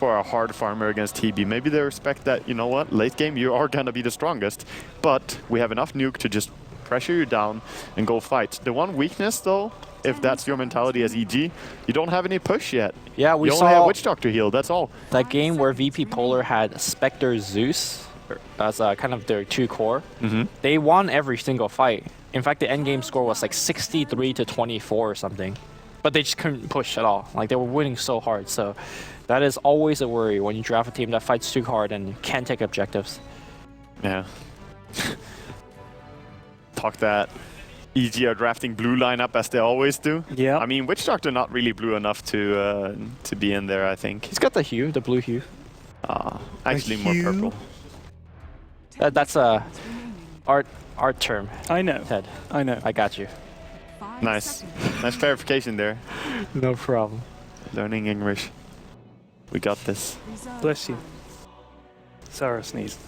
for a hard farmer against TB. Maybe they respect that, you know what, late game you are gonna be the strongest, but we have enough nuke to just pressure you down and go fight. The one weakness though, if that's your mentality as EG, you don't have any push yet. Yeah, we you saw only have Witch Doctor heal, that's all. That game where VP Polar had Spectre Zeus as kind of their two core. They won every single fight. In fact, the end game score was like 63-24 or something. But they just couldn't push at all. Like, they were winning so hard. So that is always a worry when you draft a team that fights too hard and can't take objectives. Yeah. Talk that EG are drafting blue lineup as they always do. Yeah. I mean, Witch Doctor not really blue enough to be in there, I think. He's got the hue, the blue hue. Actually more purple. That's a art term. I know. Ted. I know. I got you. Nice. Nice clarification there. No problem. Learning English. We got this. Bless you. Sarah sneezed.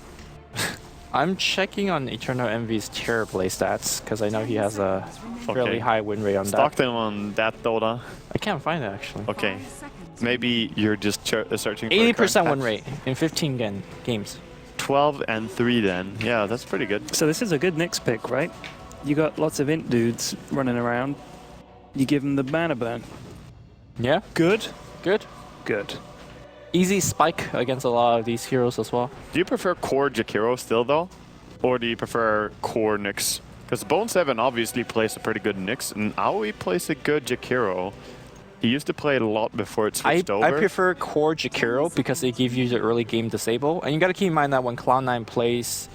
I'm checking on Eternal Envy's tier play stats because I know he has a fairly high win rate on Stockton on that Dota. I can't find it actually. Okay. Maybe you're just searching for 80% win rate in 15 games. 12 and 3 then. Yeah, that's pretty good. So this is a good Nyx pick, right? You got lots of int dudes running around. You give them the banner burn. Yeah. Good? Good. Good. Easy spike against a lot of these heroes as well. Do you prefer core Jakiro still though? Or do you prefer core Nyx? Because Bone 7 obviously plays a pretty good Nyx, and Aoi plays a good Jakiro. He used to play it a lot before it switched over. I prefer core Jakiro because they give you the early game disable. And you gotta keep in mind that when Cloud9 plays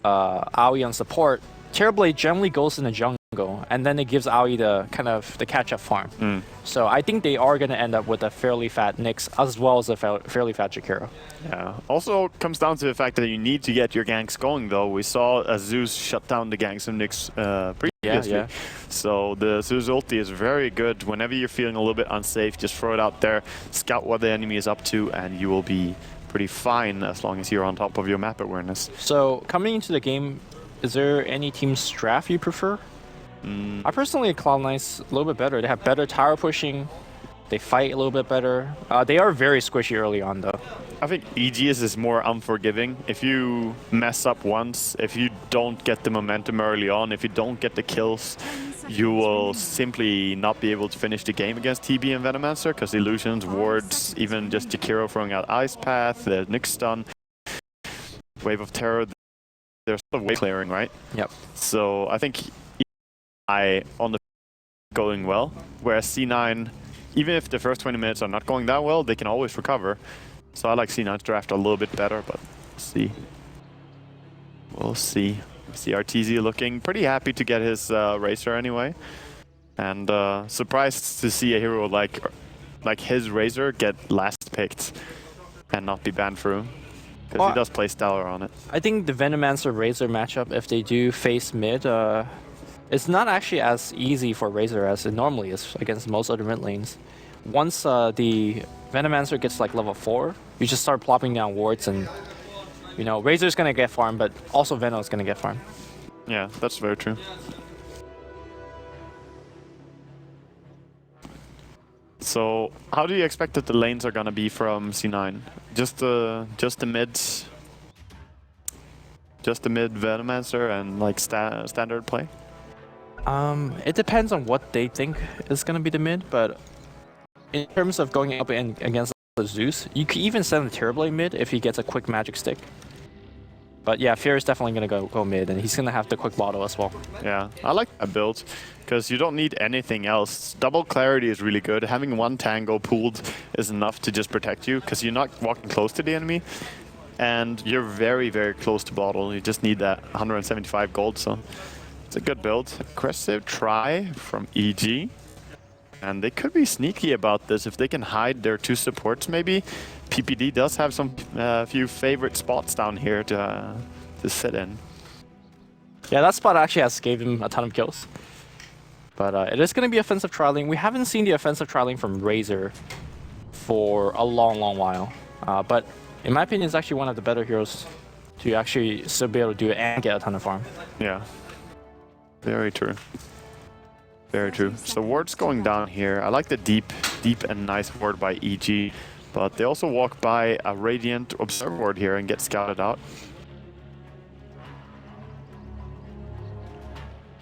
Aoi on support, Terrorblade generally goes in the jungle, and then it gives Aoi the kind of the catch-up farm. So I think they are going to end up with a fairly fat Nyx as well as a fairly fat Jakiro. Yeah. Also comes down to the fact that you need to get your ganks going, though. We saw Zeus shut down the ganks of Nyx previously. Yeah. So the Zeus ulti is very good. Whenever you're feeling a little bit unsafe, just throw it out there, scout what the enemy is up to, and you will be pretty fine as long as you're on top of your map awareness. So coming into the game, is there any team's draft you prefer? I personally, Cloud9's a little bit better. They have better tower pushing. They fight a little bit better. They are very squishy early on, though. I think EGS is more unforgiving. If you mess up once, if you don't get the momentum early on, if you don't get the kills, you will simply not be able to finish the game against TB and Venomancer, because illusions, wards, even just Jakiro throwing out Ice Path, the Nyx stun, Wave of Terror, there's a lot of wave clearing, right? Yep. So I think on the going well, whereas C9, even if the first 20 minutes are not going that well, they can always recover. So I like C9's draft a little bit better, but we'll see. We'll see. We see RTZ looking pretty happy to get his Razor anyway. And surprised to see a hero like his Razor get last picked and not be banned through. Because he does play Stellar on it. I think the Venomancer Razor matchup, if they do face mid, it's not actually as easy for Razor as it normally is against most other mid lanes. Once the Venomancer gets like level 4, you just start plopping down wards, and you know Razor's gonna get farmed, but also Veno's gonna get farmed. Yeah, that's very true. So how do you expect that the lanes are gonna be from C9? Just the mids, just the mid Venomancer and like standard play? It depends on what they think is gonna be the mid, but in terms of going up against the Zeus, you could even send the Terrorblade mid if he gets a quick magic stick. But yeah, Fear is definitely gonna go mid, and he's gonna have the quick bottle as well. Yeah, I like that build because you don't need anything else. Double clarity is really good. Having one tango pooled is enough to just protect you because you're not walking close to the enemy, and you're very, very close to bottle. You just need that 175 gold, so it's a good build. Aggressive try from EG. And they could be sneaky about this if they can hide their two supports maybe. PPD does have some few favorite spots down here to sit in. Yeah, that spot actually gave him a ton of kills. But it is going to be offensive trialing. We haven't seen the offensive trialing from Razor for a long, long while. But in my opinion, it's actually one of the better heroes to actually still be able to do it and get a ton of farm. Yeah. Very true. Very true. So ward's going down here. I like the deep and nice ward by EG. But they also walk by a Radiant Observer Ward here and get scouted out.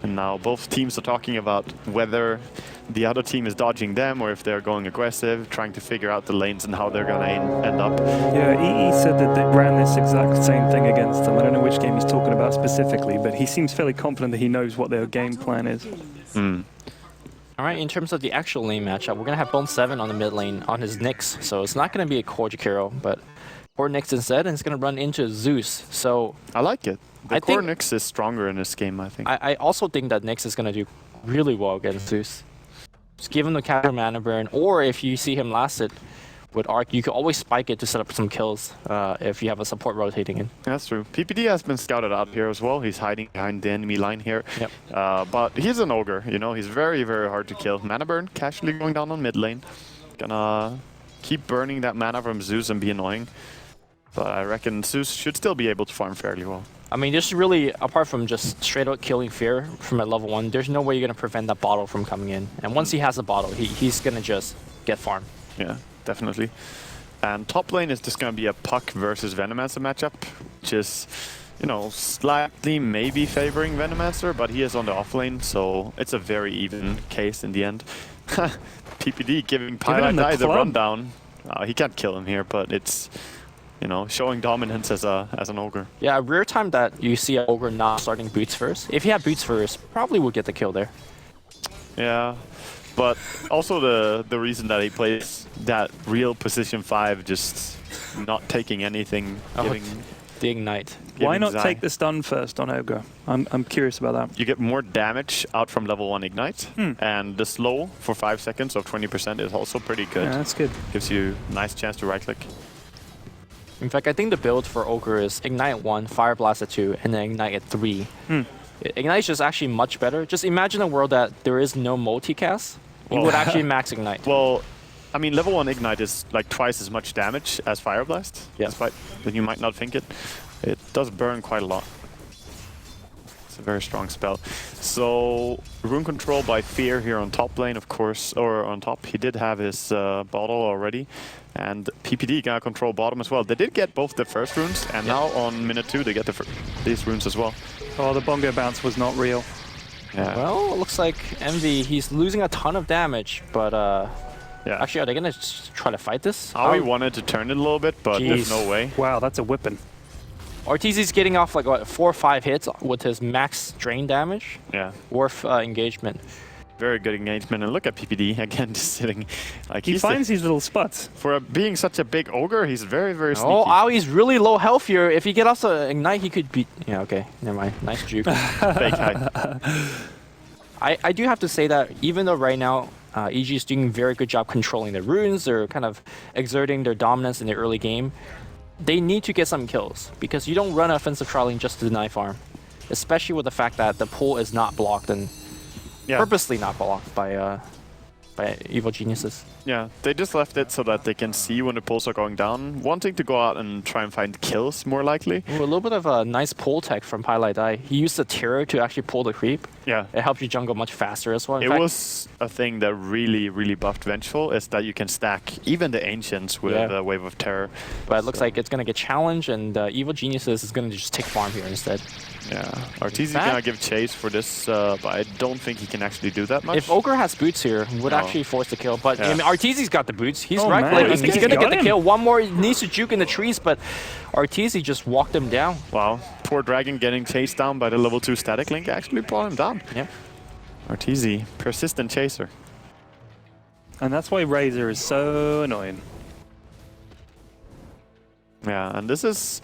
And now both teams are talking about whether the other team is dodging them or if they're going aggressive, trying to figure out the lanes and how they're going to end up. Yeah, EE said that they ran this exact same thing against them. I don't know which game he's talking about specifically, but he seems fairly confident that he knows what their game plan is. All right, in terms of the actual lane matchup, we're going to have Bone 7 on the mid lane on his Nyx. So it's not going to be a core Jakiro, but core Nyx instead, and it's going to run into Zeus. So I like it. The I core think Nyx is stronger in this game, I think. I also think that Nyx is going to do really well against Zeus. Just give him the counter mana burn, or if you see him last it with Arc, you can always spike it to set up some kills if you have a support rotating in. That's true. PPD has been scouted out here as well. He's hiding behind the enemy line here. Yep. But he's an ogre, you know, he's very, very hard to kill. Mana burn casually going down on mid lane. Gonna keep burning that mana from Zeus and be annoying. But I reckon Zeus should still be able to farm fairly well. I mean, there's really, apart from just straight out killing Fear from at level 1, there's no way you're going to prevent that bottle from coming in. And once he has a bottle, he's going to just get farmed. Yeah, definitely. And top lane is just going to be a Puck versus Venomancer matchup, which is, you know, slightly maybe favoring Venomancer, but he is on the off lane, so it's a very even case in the end. PPD giving Pylai the rundown. He can't kill him here, but it's, you know, showing dominance as an ogre. Yeah, a rare time that you see an ogre not starting boots first. If he had boots first, probably would get the kill there. Yeah, but also the reason that he plays that real position 5, just not taking anything, giving the ignite. Why not take the stun first on ogre? I'm curious about that. You get more damage out from level 1 ignite, and the slow for 5 seconds of 20% is also pretty good. Yeah, that's good. Gives you a nice chance to right click. In fact, I think the build for Ogre is Ignite 1, Fire Blast at 2, and then Ignite at 3. Ignite is just actually much better. Just imagine a world that there is no multicast. You would actually max Ignite. Well, I mean, level 1 Ignite is like twice as much damage as Fire Blast. Yeah. Despite that you might not think it. It does burn quite a lot. It's a very strong spell. So, Rune Control by Fear here on top lane, of course, or on top. He did have his bottle already. And PPD gonna control bottom as well. They did get both the first runes, and now on minute 2 they get these runes as well. Oh, the bongo bounce was not real. Yeah. Well, it looks like Envy, he's losing a ton of damage, but yeah. Actually, are they gonna try to fight this? Aoi wanted to turn it a little bit, but there's no way. Wow, that's a whipping. Ortizi's getting off like what, 4 or 5 hits with his max drain damage. Yeah. Worth engagement. Very good engagement, and look at PPD again, just sitting like he finds these little spots. For being such a big ogre, he's very, very sneaky. Oh, Aoi's really low health here. If he get off the ignite, he could beat. Yeah, okay, never mind. Nice juke. Fake high. I do have to say that even though right now EG is doing a very good job controlling the runes, they're kind of exerting their dominance in the early game. They need to get some kills because you don't run offensive trialing just to deny farm, especially with the fact that the pool is not blocked and purposely not blocked by evil geniuses. Yeah, they just left it so that they can see when the pulls are going down, wanting to go out and try and find kills more likely. Ooh, a little bit of a nice pull tech from Pylai Dai. He used the terror to actually pull the creep. Yeah. It helps you jungle much faster as well. It was a thing that really, really buffed Vengeful, is that you can stack even the Ancients with a Wave of Terror. But it looks like it's going to get challenged, and Evil Geniuses is going to just take farm here instead. Yeah, Arteezy's gonna give chase for this, but I don't think he can actually do that much. If Ogre has boots here, he would actually force the kill. But I mean, Arteezy's got the boots. He's right. He's gonna get the kill. One more needs to juke in the trees, but Arteezy just walked him down. Wow, poor Dragon getting chased down by the level 2 static link actually brought him down. Yeah. Arteezy, persistent chaser. And that's why Razor is so annoying. Yeah, and this is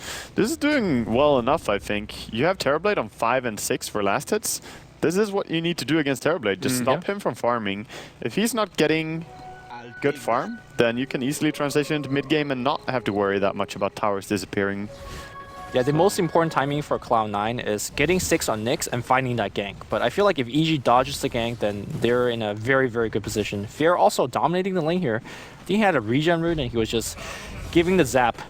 doing well enough, I think. You have Terrorblade on 5 and 6 for last hits. This is what you need to do against Terrorblade. Just stop him from farming. If he's not getting good farm, then you can easily transition into mid-game and not have to worry that much about towers disappearing. Yeah, the most important timing for Cloud9 is getting 6 on Nyx and finding that gank. But I feel like if EG dodges the gank, then they're in a very, very good position. Fear also dominating the lane here. I think he had a regen rune and he was just giving the zap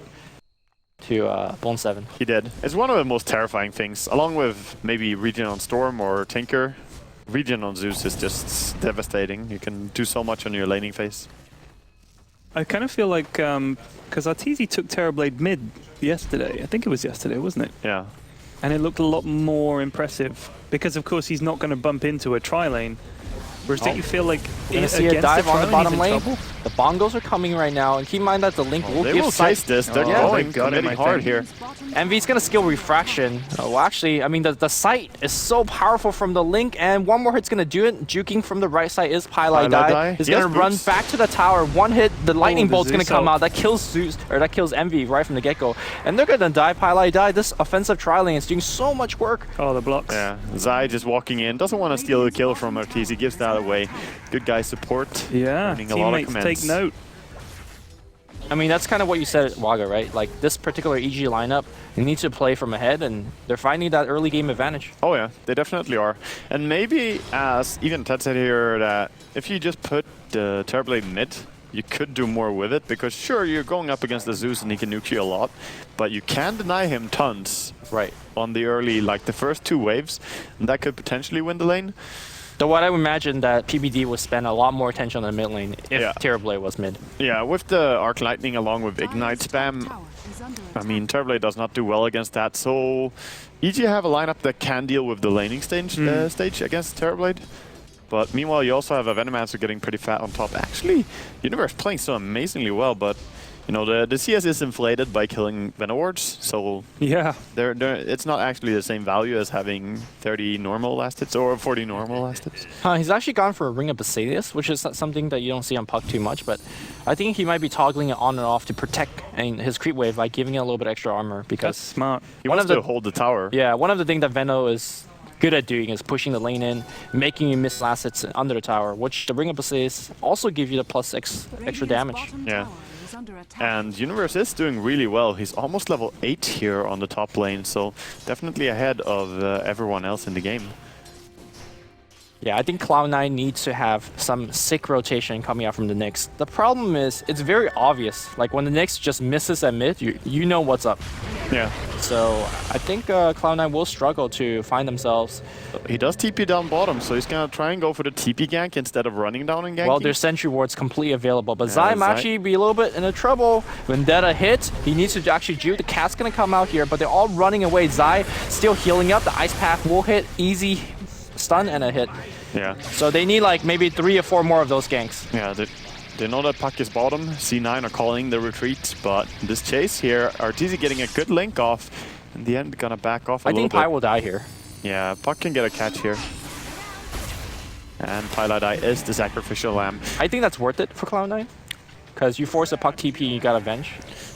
to Bone 7. He did. It's one of the most terrifying things, along with maybe regen on Storm or Tinker. Regen on Zeus is just devastating. You can do so much on your laning phase. I kind of feel like, because Arteezy took Terrorblade mid yesterday. I think it was yesterday, wasn't it? Yeah. And it looked a lot more impressive because, of course, he's not going to bump into a tri-lane. Whereas don't you feel like gonna see a dive on the bottom lane. The bongos are coming right now, and keep in mind that the Link will they give will chase this. They're going committing hard here. Envy's gonna skill Refraction. Well, actually, I mean the sight is so powerful from the Link, and one more hit's gonna do it. Juking from the right side is Pylai Die. He's gonna run back to the tower. One hit, the lightning bolt's gonna come out. That kills Zeus, or that kills Envy right from the get-go, and they're gonna die. Pylai Die. This offensive tri-lane is doing so much work. Oh, the blocks. Yeah, Zai just walking in, doesn't want to steal the kill from Arteezy, gives that away. Good guy support. Yeah, a lot of teammates take note. I mean, that's kind of what you said, Waga, right? Like, this particular EG lineup, you need to play from ahead, and they're finding that early game advantage. Oh yeah, they definitely are. And maybe, as even Ted said here, that if you just put the Terrorblade mid, you could do more with it, because sure, you're going up against the Zeus and he can nuke you a lot, but you can deny him tons. Right. On the early, like the first 2 waves, and that could potentially win the lane. So what I would imagine that PBD would spend a lot more attention on the mid lane if Terrorblade was mid. Yeah, with the Arc Lightning along with Ignite spam, I mean, Terrorblade does not do well against that, so EG have a lineup that can deal with the laning stage against Terrorblade. But meanwhile, you also have a Venomancer getting pretty fat on top. Actually, Universe playing so amazingly well, but you know, the CS is inflated by killing Venowards, so yeah, it's not actually the same value as having 30 normal last hits or 40 normal last hits. He's actually gone for a Ring of Basilius, which is something that you don't see on Puck too much, but I think he might be toggling it on and off to protect his creep wave by giving it a little bit extra armor, because that's smart. He wants to hold the tower. Yeah, one of the things that Veno is good at doing is pushing the lane in, making you miss last hits under the tower, which the Ring of Basilius also give you the plus extra damage. Yeah. And Universe is doing really well. He's almost level 8 here on the top lane, so definitely ahead of everyone else in the game. Yeah, I think Cloud9 needs to have some sick rotation coming out from the Nyx. The problem is, it's very obvious. Like, when the Nyx just misses at mid, you know what's up. Yeah. So, I think Cloud9 will struggle to find themselves. He does TP down bottom, so he's gonna try and go for the TP gank instead of running down and ganking. Well, there's Sentry Ward's completely available, but Zai might actually be a little bit in a trouble. Vendetta hits, he needs to actually juke. The cat's gonna come out here, but they're all running away. Zai still healing up. The Ice Path will hit, easy stun and a hit. Yeah. So they need like maybe 3 or 4 more of those ganks. Yeah, they know that Puck is bottom. C9 are calling the retreat, but this chase here, Arteezy getting a good link off. In the end, gonna back off a little bit. I think Pi will die here. Yeah, Puck can get a catch here. And Pylai Die is the sacrificial lamb. I think that's worth it for Cloud9. Because you force a Puck TP and you got Avenge.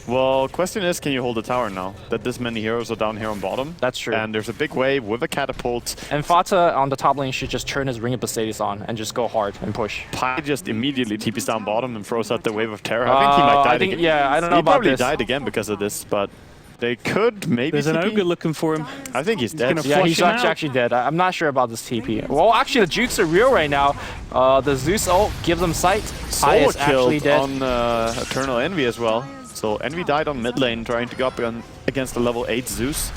Well, question is, can you hold the tower now? That this many heroes are down here on bottom. That's true. And there's a big wave with a catapult. And Fata on the top lane should just turn his Ring of Basilius on and just go hard and push. Pi just immediately TPs down bottom and throws out the wave of terror. I think he might die again. Yeah, I don't know he about probably this. died again because of this, but they could maybe There's an ogre looking for him. I think he's dead. Yeah, he's actually dead. I'm not sure about this TP. Well, actually, the jukes are real right now. The Zeus ult gives them sight. Pi is actually dead. On Eternal Envy as well. So Envy died on mid lane trying to go up against the level 8 Zeus.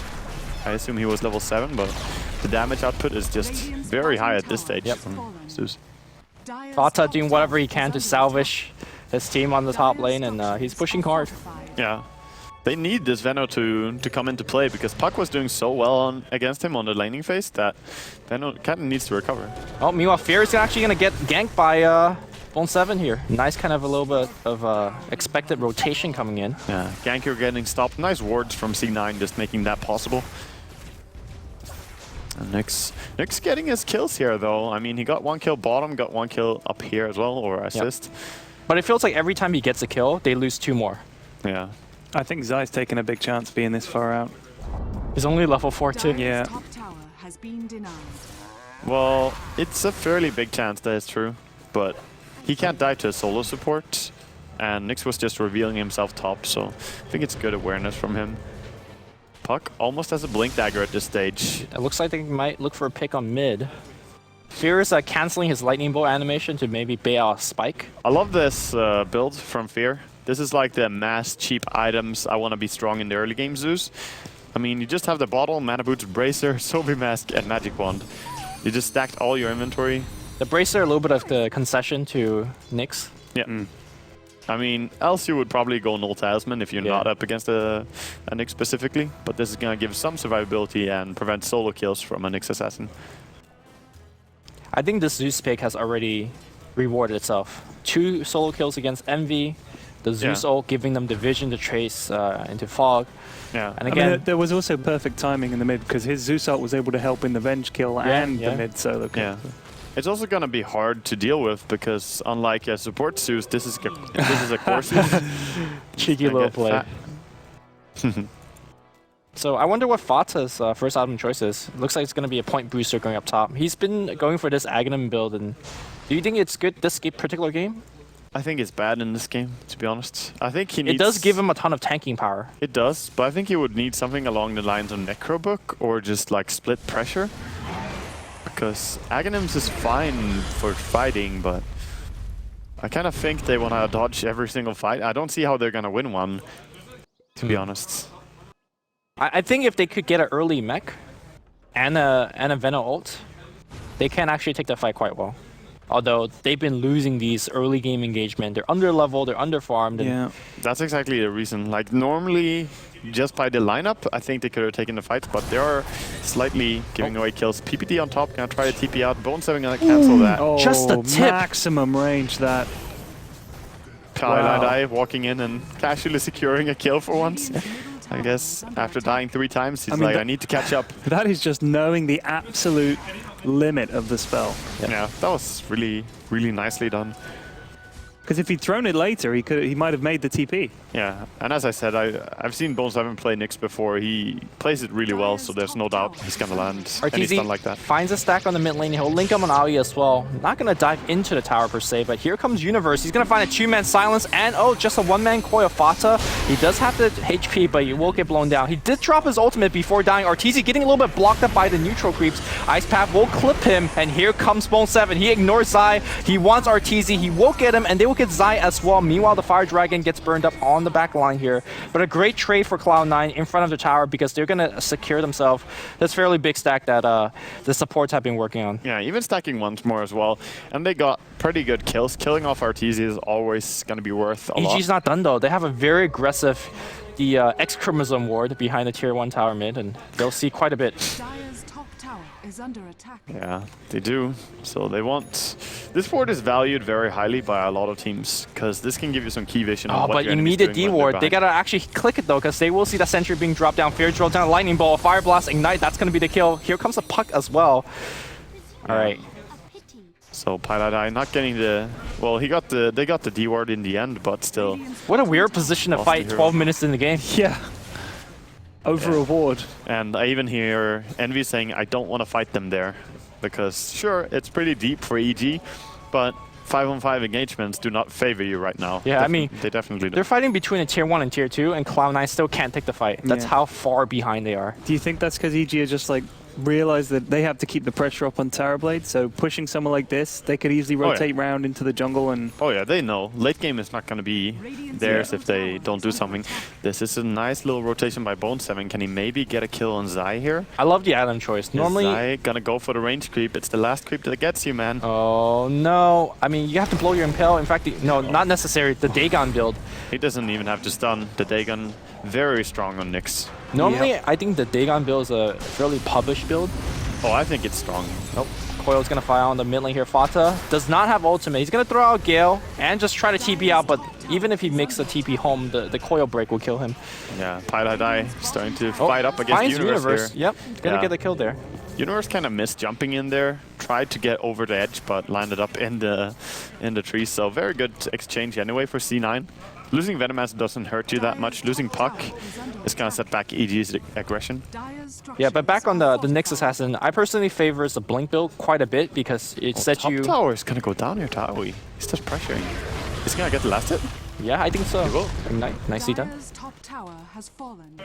I assume he was level 7, but the damage output is just very high at this stage from Zeus. Fata doing whatever he can to salvage his team on the top lane, and he's pushing hard. Yeah. They need this Veno to come into play, because Puck was doing so well against him on the laning phase that Veno kind of needs to recover. Oh, meanwhile, Fear is actually going to get ganked by Bone 7 here. Nice kind of a little bit of expected rotation coming in. Yeah, Ganker getting stopped. Nice wards from C9 just making that possible. And Nyx getting his kills here though. I mean, he got 1 kill bottom, got 1 kill up here as well, or assist. Yep. But it feels like every time he gets a kill, they lose 2 more. Yeah. I think Zai's taking a big chance being this far out. He's only level 4 too. Yeah. Well, it's a fairly big chance that is true, but he can't die to a solo support, and Nyx was just revealing himself top, so I think it's good awareness from him. Puck almost has a Blink Dagger at this stage. It looks like they might look for a pick on mid. Fear is canceling his Lightning Bolt animation to maybe bait out a Spike. I love this build from Fear. This is like the mass cheap items I want to be strong in the early game Zeus. I mean, you just have the bottle, Mana Boots, Bracer, Sobi Mask, and Magic Wand. You just stacked all your inventory. The Bracer, a little bit of the concession to Nyx. Yeah. I mean, else you would probably go null talisman if you're not up against a Nyx specifically, but this is gonna give some survivability and prevent solo kills from a Nyx assassin. I think the Zeus pick has already rewarded itself. 2 solo kills against Envy, the Zeus ult giving them the vision to trace into Fog. Yeah, and again, I mean, there was also perfect timing in the mid because his Zeus ult was able to help in the Venge kill and the mid solo kill. Yeah. It's also gonna be hard to deal with because unlike a support Zeus, this is a core Zeus. Cheeky little play. So I wonder what Fata's first item choice is. Looks like it's going to be a point booster going up top. He's been going for this Aghanim build, and do you think it's good this particular game? I think it's bad in this game, to be honest. I think he needs... It does give him a ton of tanking power. It does, but I think he would need something along the lines of Necrobook or just like split pressure. Because Aghanims is fine for fighting, but I kind of think they want to dodge every single fight. I don't see how they're going to win one, to be honest. I think if they could get an early mech and a Venom ult, they can actually take the fight quite well. Although they've been losing these early game engagement. They're under level, they're under farmed. Yeah, that's exactly the reason. Like normally, just by the lineup, I think they could have taken the fight, but they are slightly giving away kills. PPD on top, gonna try to TP out. Bone7 gonna cancel that. Oh, just a tip. Maximum range that. Wow. Walking in and casually securing a kill for once. I guess after dying 3 times, he's like, I need to catch up. That is just knowing the absolute limit of the spell. Yeah, that was really, really nicely done. Because if he'd thrown it later, he might have made the TP. Yeah, and as I said, I've seen Bone7 play Nyx before. He plays it really well, so there's no doubt he's gonna land any stun like that. Finds a stack on the mid lane. He'll link up on Ali as well. Not gonna dive into the tower per se, but here comes Universe. He's gonna find a 2-man silence and just a 1-man coil Fata. He does have the HP, but he will get blown down. He did drop his ultimate before dying. Arteezy getting a little bit blocked up by the neutral creeps. Ice Path will clip him, and here comes Bone7. He ignores Zai. He wants Arteezy. He will get him, and they will get Zai as well. Meanwhile, the Fire Dragon gets burned up on the back line here. But a great trade for Cloud9 in front of the tower because they're going to secure themselves this fairly big stack that the supports have been working on. Yeah, even stacking once more as well. And they got pretty good kills. Killing off Arteezy is always going to be worth a lot. EG's not done though. They have a very aggressive X chromosome ward behind the tier 1 tower mid, and they'll see quite a bit. Is under attack. Yeah, they do. So they want... This ward is valued very highly by a lot of teams because this can give you some key vision on what but your you enemy's need a doing D ward. They gotta actually click it though because they will see that sentry being dropped down. Fear Drill down, Lightning Ball, Fire Blast, Ignite. That's gonna be the kill. Here comes a puck as well. All right. So Piladai not getting the... Well, they got the D ward in the end, but still... What a weird position to fight 12 minutes in the game. Yeah. Over a ward. And I even hear Envy saying, I don't want to fight them there. Because, sure, it's pretty deep for EG, but 5-on-5 engagements do not favor you right now. Yeah, I mean, they definitely do. They're fighting between a tier 1 and tier 2, and Cloud9 still can't take the fight. That's how far behind they are. Do you think that's because EG are just like realize that they have to keep the pressure up on Terrorblade, so pushing someone like this, they could easily rotate round into the jungle and... Oh yeah, they know. Late game is not going to be theirs if they don't do something. This is a nice little rotation by Bone7. Can he maybe get a kill on Zai here? I love the island choice. Normally... Is Zai gonna go for the range creep? It's the last creep that gets you, man. Oh no. I mean, you have to blow your Impale. In fact, no, not necessary. The Dagon build. He doesn't even have to stun. The Dagon, very strong on Nyx. Normally, I think the Dagon build is a fairly published build. Oh, I think it's strong. Nope. Coil's gonna fire on the mid lane here. Fata does not have ultimate. He's gonna throw out Gale and just try to TP out, but even if he makes the TP home, the Coil break will kill him. Yeah, Piladai starting to fight up against Universe here. Yep, gonna get the kill there. Universe kind of missed jumping in there, tried to get over the edge, but landed up in the tree. So very good exchange anyway for C9. Losing Venomass doesn't hurt you that much. Losing Puck is going to set back EG's aggression. Yeah, but back on the Nyx Assassin, I personally favor the Blink build quite a bit because it sets you... Top tower is going to go down here, Taui. He's just pressuring. He's going to get the last hit? Yeah, I think so. He will. Nicely done. Top tower has fallen.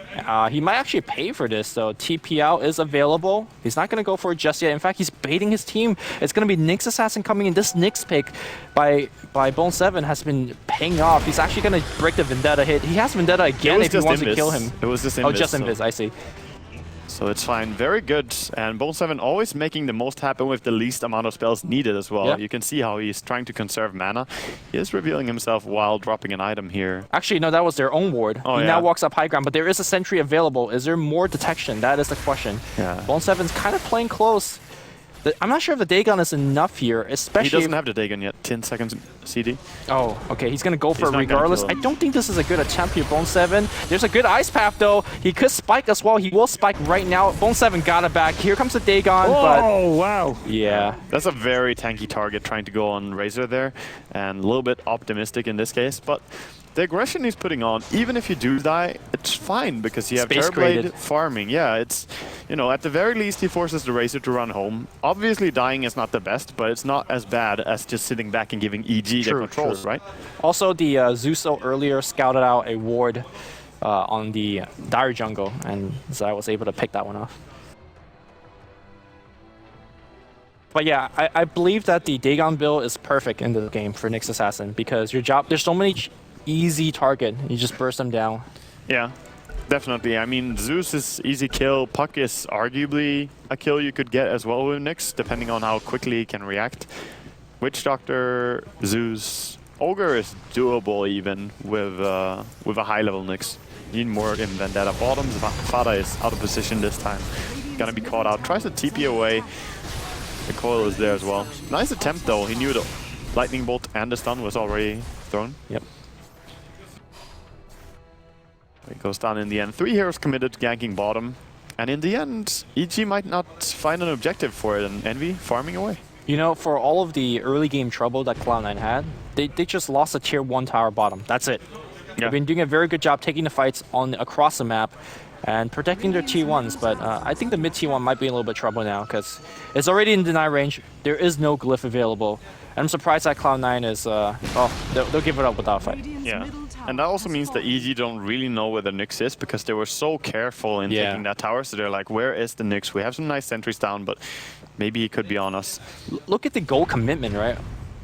He might actually pay for this, though. TP out is available. He's not going to go for it just yet. In fact, he's baiting his team. It's going to be Nyx Assassin coming in. This Nyx pick by Bone7 has been paying off. He's actually going to break the Vendetta hit. He has Vendetta again if he wants to kill him. It was just Invis. Oh, just Invis, I see. So it's fine. Very good. And Bone 7 always making the most happen with the least amount of spells needed as well. Yep. You can see how he's trying to conserve mana. He is revealing himself while dropping an item here. Actually, no, that was their own ward. Oh, he yeah. now walks up high ground, but there is a sentry available. Is there more detection? That is the question. Yeah. Bone 7's kind of playing close. I'm not sure if the Dagon is enough here, especially... He doesn't have the Dagon yet. 10 seconds CD. Oh, okay. He's going to go for He's it not gonna regardless. kill I him. don't think this is a good attempt here, Bone 7. There's a good ice path, though. He could spike as well. He will spike right now. Bone 7 got it back. Here comes the Dagon, but... Oh, wow. Yeah. That's a very tanky target trying to go on Razor there. And a little bit optimistic in this case. But the aggression he's putting on, even if you do die, it's fine because you have Space Terrorblade created. farming. Yeah, it's, you know, at the very least he forces the Razor to run home. Obviously dying is not the best, but it's not as bad as just sitting back and giving EG the True, controls, true. right? Also, the Zuso earlier scouted out a ward on the Dire jungle, and so I was able to pick that one off. But yeah, I believe that the Dagon build is perfect in the game for Nyx Assassin because your job, there's so many easy target. You just burst them down. Yeah, definitely. I mean, Zeus is easy kill. Puck is arguably a kill you could get as well with Nyx, depending on how quickly he can react. Witch Doctor, Zeus, Ogre is doable even with a high-level Nyx. You need more in Vendetta. Bottoms, Fada is out of position this time. Gonna be caught out. Tries to TP away. The coil is there as well. Nice attempt though. He knew the lightning bolt and the stun was already thrown. Yep. It goes down in the end. 3 heroes committed, ganking bottom. And in the end, EG might not find an objective for it, and Envy farming away. You know, for all of the early game trouble that Cloud9 had, they just lost a tier 1 tower bottom. That's it. They've been doing a very good job taking the fights across the map and protecting their T1s, but I think the mid T1 might be in a little bit of trouble now because it's already in deny range. There is no glyph available. And I'm surprised that Cloud9 is, they'll give it up without a fight. Yeah, and that also means that EG don't really know where the Nyx is because they were so careful in taking that tower. So they're like, where is the Nyx? We have some nice sentries down, but maybe he could be on us. Look at the goal commitment, right?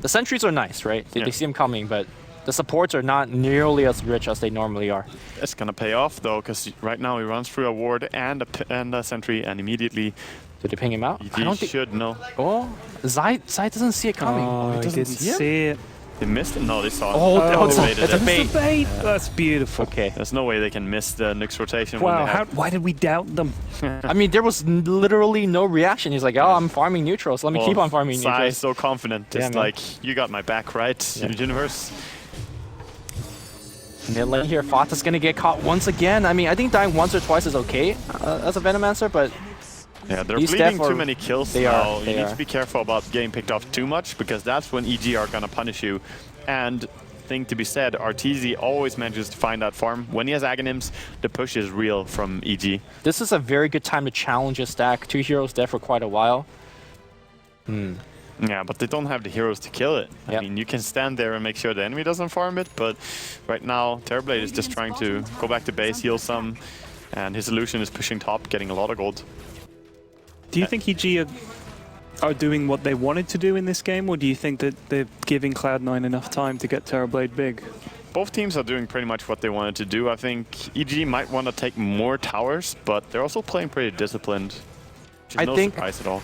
The sentries are nice, right? They see them coming, but the supports are not nearly as rich as they normally are. It's gonna pay off though, because right now he runs through a ward and a sentry, and immediately Did they ping him out? I don't EG think. should know. Oh, Zai doesn't see it coming. Oh, he doesn't didn't see see it. They missed it? No, they saw it. Oh, They baited it's a it. bait. It's the bait. That's beautiful. Okay. There's no way they can miss the Nyx rotation. Wow, when they have. why did we doubt them? I mean, there was literally no reaction. He's like, oh, I'm farming neutrals. Let me keep on farming Sai neutrals. is so confident. Yeah, Just man. like, you got my back, right, universe? Mid lane here, Fata's gonna get caught once again. I mean, I think dying once or twice is okay as a Venomancer, but Yeah, they're These bleeding def too are- many kills they now. are, You they need are. to be careful about getting picked off too much because that's when EG are gonna punish you. And thing to be said, Arteezy always manages to find that farm. When he has Aghanims, the push is real from EG. this is a very good time to challenge a stack. 2 heroes dead for quite a while. Yeah, but they don't have the heroes to kill it. I Yep. mean, you can stand there and make sure the enemy doesn't farm it, but right now, Terrorblade is just trying to go back to base, heal some, and his solution is pushing top, getting a lot of gold. Do you think EG are doing what they wanted to do in this game, or do you think that they're giving Cloud9 enough time to get Terrorblade big? Both teams are doing pretty much what they wanted to do. I think EG might want to take more towers, but they're also playing pretty disciplined, which is I no think- surprise at all.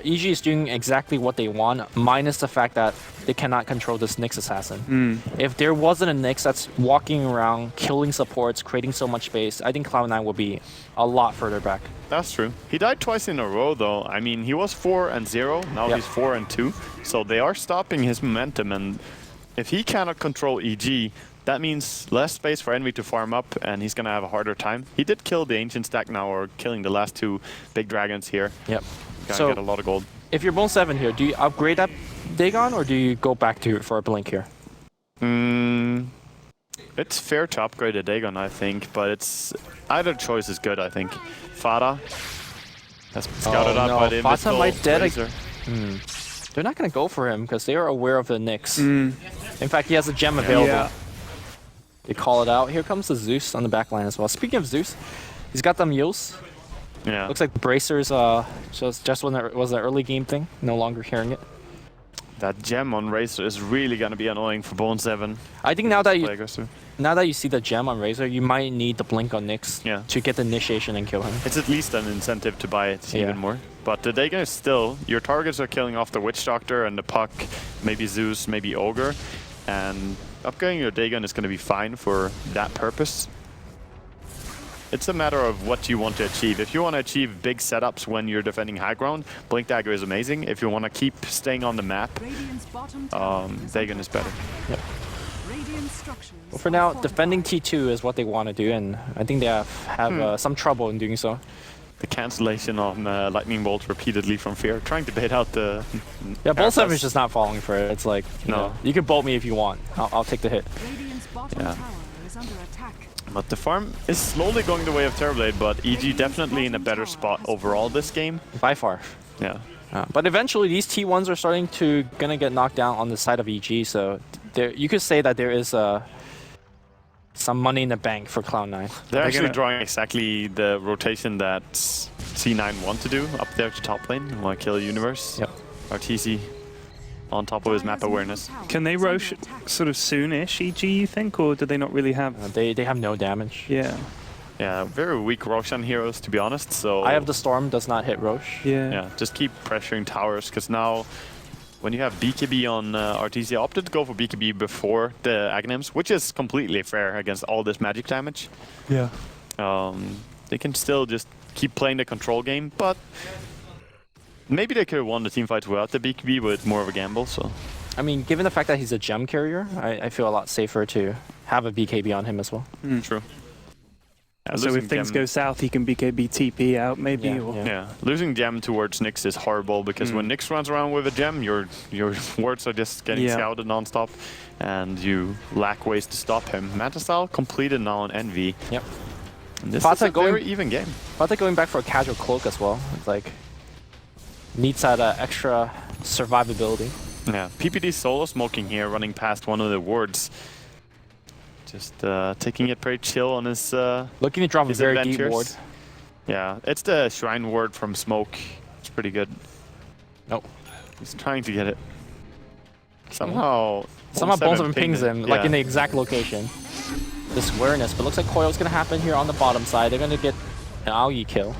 EG is doing exactly what they want, minus the fact that they cannot control this Nyx assassin. If there wasn't a Nyx that's walking around, killing supports, creating so much space, I think Cloud9 would be a lot further back. That's true. He died twice in a row, though. I mean, he was 4-0, now Yep. he's 4-2. So they are stopping his momentum, and if he cannot control EG, that means less space for Envy to farm up, and he's gonna have a harder time. He did kill the Ancient stack now, or killing the last 2 big dragons here. Yep. Gonna So- get a lot of gold. If you're Bone 7 here, do you upgrade that Dagon or do you go back to for a Blink here? It's fair to upgrade a Dagon, I think, but it's either choice is good, I think. Fada has scouted Oh, out no. by the Fata invisible might dead Razor. They're not going to go for him because they are aware of the Nyx. In fact, he has a gem available. Yeah. They call it out. Here comes the Zeus on the back line as well. Speaking of Zeus, he's got them Yos. Yeah. Looks like Bracers just when it was an early game thing. No longer hearing it. That gem on Razor is really going to be annoying for Bone 7. I think now that you see the gem on Razor, you might need the blink on Nyx to get the initiation and kill him. It's at least an incentive to buy it Yeah. even more. But the Dagon is still, your targets are killing off the Witch Doctor and the Puck, maybe Zeus, maybe Ogre. And upgrading your Dagon is going to be fine for that purpose. It's a matter of what you want to achieve. If you want to achieve big setups when you're defending high ground, Blink Dagger is amazing. If you want to keep staying on the map, Radiant's bottom tower Dagon is better. Yep. Radiant structures Well, for now, are defending fortified. T2 is what they want to do, and I think they have some trouble in doing so. The cancellation on Lightning Bolt repeatedly from Fear, trying to bait out the... Yeah, Bolt 7 is Airfest. just not falling for it. It's like, No. no, you can bolt me if you want. I'll take the hit. Radiant's bottom Yeah. tower is under attack. But the farm is slowly going the way of Terrorblade, but EG definitely in a better spot overall this game. By far. Yeah. But eventually, these T1s are starting to gonna get knocked down on the side of EG, so there, you could say that there is some money in the bank for Cloud9. They're actually gonna- drawing exactly the rotation that C9 want to do up there to top lane. Want to kill a universe. Yep. RTC on top of his map Dire's awareness. middle tower Can they is under rosh attack. sort of soonish, EG, you think, or do they not really have? They have no damage. Yeah, Yeah, very weak Roshan heroes to be honest. So Eye of the Storm does not hit Roche. yeah. yeah, just keep pressuring towers because now when you have BKB on RTC, I opted to go for BKB before the Aghanims, which is completely fair against all this magic damage. Yeah. They can still just keep playing the control game, but maybe they could have won the team fight without the BKB, but it's more of a gamble. So I mean, given the fact that he's a gem carrier, I feel a lot safer to have a BKB on him as well. true. Yeah, So losing if things Gem- go south, he can BKB TP out maybe. Yeah, or yeah. Yeah, losing gem towards Nyx is horrible because when Nyx runs around with a gem, your wards are just getting Yeah. scouted nonstop, and you lack ways to stop him. Mantisal completed now on Envy. Yep. And this Fata is a going- very even game. But they're going back for a casual cloak as well. It's like needs that extra survivability. Yeah, PPD solo smoking here, running past one of the wards. Just taking it pretty chill on his Looking to drop a his very adventures. deep ward. Yeah, it's the Shrine ward from Smoke. It's pretty good. Nope. He's trying to get it. Somehow Bones of him pings him, like Yeah. in the exact location. This awareness, but looks like coil's gonna happen here on the bottom side. They're gonna get an AoE kill.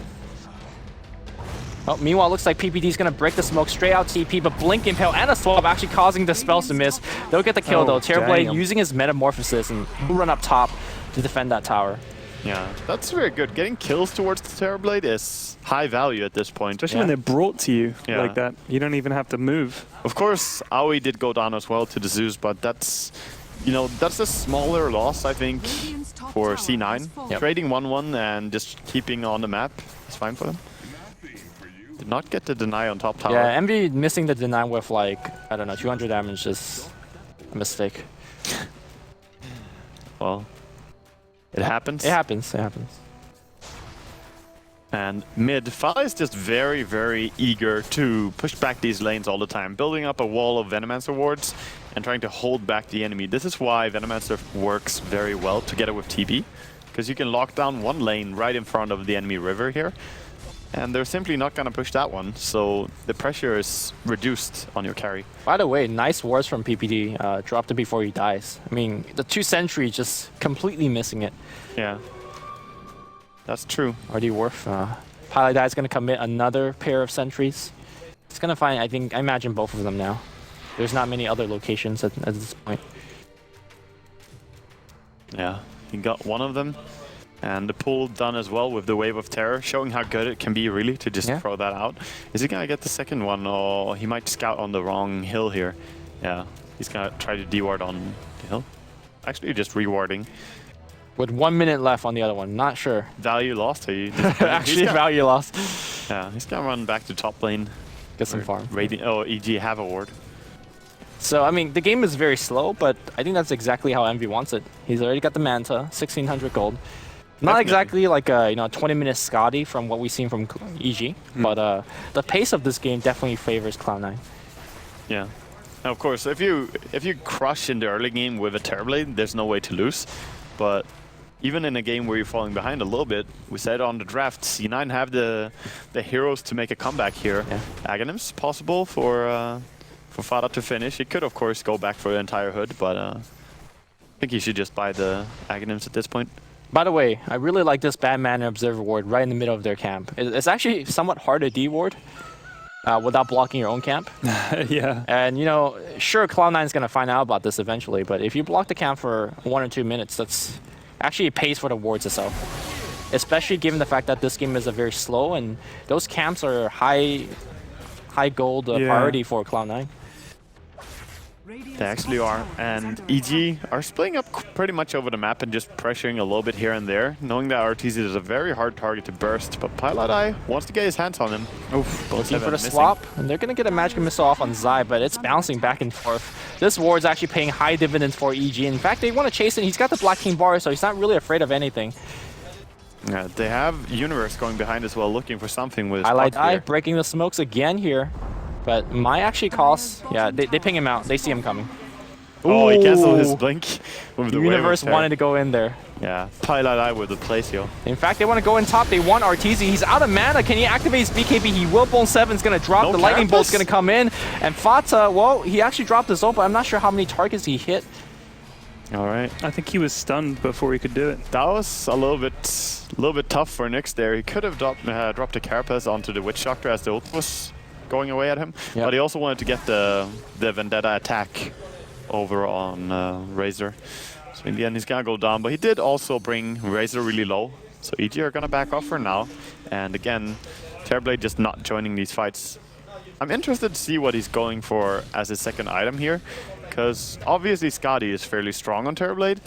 Oh, meanwhile, looks like PPD's gonna break the smoke straight out TP, but Blink Impale and a swap actually causing the spells to miss. They'll get the kill Oh, though. Terrorblade damn. using his Metamorphosis and run up top to defend that tower. Yeah, that's very good. Getting kills towards the Terrorblade is high value at this point. Especially when they're brought to you Yeah. like that. You don't even have to move. Of course, AoE did go down as well to the Zeus, but that's, that's a smaller loss, I think, Radiant's top for tower C9. has fallen. Yep. Trading 1-1 and just keeping on the map is fine for them. Did not get the deny on top tower. Yeah, Envy missing the deny with like, I don't know, 200 damage is a mistake. Well, it happens. It happens, it happens. And mid, Fala is just very, very eager to push back these lanes all the time, building up a wall of Venomancer wards and trying to hold back the enemy. This is why Venomancer works very well together with TB, because you can lock down one lane right in front of the enemy river here, and they're simply not going to push that one, so the pressure is reduced on your carry. By the way, nice wards from PPD. Dropped it before he dies. I mean, the 2 sentry just completely missing it. Yeah, that's true. RD Worf. Paladai is going to commit another pair of sentries. It's going to find, I imagine both of them now. There's not many other locations at this point. Yeah, he got one of them. And the pull done as well with the Wave of Terror, showing how good it can be really to just throw that out. Is he going to get the second one, or he might scout on the wrong hill here? Yeah, he's going to try to deward on the hill. Actually, just rewarding. With 1 minute left on the other one, not sure. Value lost. He Actually, value lost. Yeah, he's going to run back to top lane. Get some farm. EG have a ward. So, I mean, the game is very slow, but I think that's exactly how Envy wants it. He's already got the Manta, 1600 gold. Not Definitely. exactly like a 20-minute Scotty from what we've seen from EG, but the pace of this game definitely favors Cloud9. Yeah. Now, of course, if you crush in the early game with a Terrorblade, there's no way to lose. But even in a game where you're falling behind a little bit, we said on the draft, C9 have the heroes to make a comeback here. Yeah. Aghanims possible for for Fada to finish. He could, of course, go back for the entire hood, but I think he should just buy the Aghanims at this point. By the way, I really like this Bad Man Observer ward right in the middle of their camp. It's actually somewhat hard to D-ward without blocking your own camp. Yeah. And, you know, sure, Cloud9's going to find out about this eventually, but if you block the camp for 1 or 2 minutes, that's actually pays for the wards itself. Especially given the fact that this game is a very slow, and those camps are high gold priority for Cloud9. They actually are, and EG are splitting up pretty much over the map and just pressuring a little bit here and there, knowing that RTZ is a very hard target to burst, but Pilot wants to get his hands on him. Oof, looking for the swap, and they're going to get a magic missile off on Zai, but it's bouncing back and forth. This ward's actually paying high dividends for EG. In fact, they want to chase it. He's got the Black King bar, so he's not really afraid of anything. Yeah, they have Universe going behind as well, looking for something with his Highlight puck Eye here. breaking the smokes again here. But my actually costs, yeah, they ping him out. They see him coming. Oh, he canceled his Ooh. blink with the Universe wave of wanted to go in there. Yeah, Pilot with the Placio. In fact, they want to go in top. They want RTZ. He's out of mana. Can he activate his BKB? He will. Bone 7's going to drop. No the Lightning carapace? Bolt's going to come in. And Fata, well, he actually dropped his ult, but I'm not sure how many targets he hit. All right. I think he was stunned before he could do it. That was a little bit tough for Nyx there. He could have dropped a Carapace onto the Witch Doctor as the ult was going away at him. Yep. But he also wanted to get the Vendetta attack over on Razor. So in the end, he's gonna go down. But he did also bring Razor really low. So EG are gonna back off for now. And again, Terrorblade just not joining these fights. I'm interested to see what he's going for as his second item here. Because obviously Skadi is fairly strong on Terrorblade.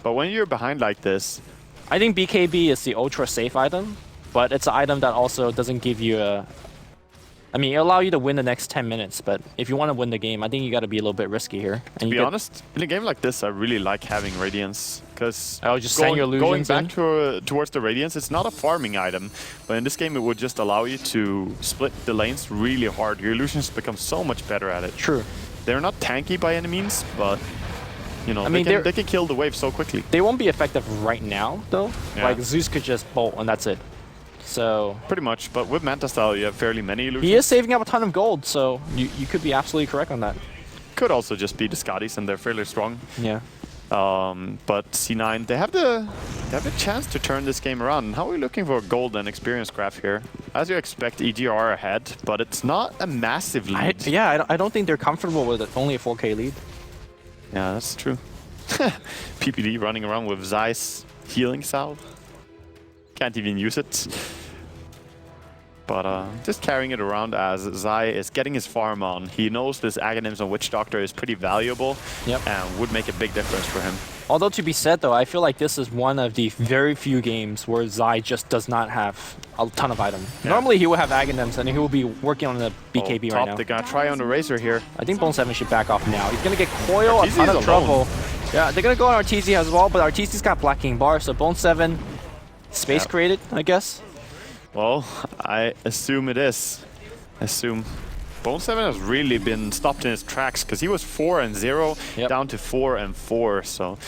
But when you're behind like this... I think BKB is the ultra safe item, but it's an item that also doesn't give you a... I mean, it'll allow you to win the next 10 minutes, but if you want to win the game, I think you got to be a little bit risky here. And to be honest, in a game like this, I really like having Radiance, because just send your going illusions back in. towards the Radiance, it's not a farming item, but in this game it would just allow you to split the lanes really hard. Your illusions become so much better at it. True. They're not tanky by any means, but you know, I mean, they can kill the wave so quickly. They won't be effective right now, though. Yeah. Like, Zeus could just bolt, and that's it. So Pretty much, but with Manta Style, you have fairly many illusions. he is saving up a ton of gold, so you could be absolutely correct on that. Could also just be the Skadis, and they're fairly strong. Yeah. But C9, they have the chance to turn this game around. How are we looking for a gold and experience graph here? As you expect, EG are ahead, but it's not a massive lead. I don't think they're comfortable with it. Only a 4K lead. Yeah, that's true. PPD running around with Zai's healing salve. Can't even use it. But just carrying it around as Zai is getting his farm on. He knows this Aghanims and Witch Doctor is pretty valuable and would make a big difference for him. Although to be said though, I feel like this is one of the very few games where Zai just does not have a ton of items. Yeah. Normally he will have Aghanims and he will be working on the BKB top, right now. they're gonna try on the Razor here. I think Bone 7 should back off now. He's gonna get Coil, a Arteezy's ton of alone. trouble. Yeah, they're gonna go on Arteezy as well, but Arteezy's got Black King bar, so Bone 7 space created, I guess. Well, I assume it is. Bone 7 has really been stopped in his tracks because he was 4-0 down to 4-4. So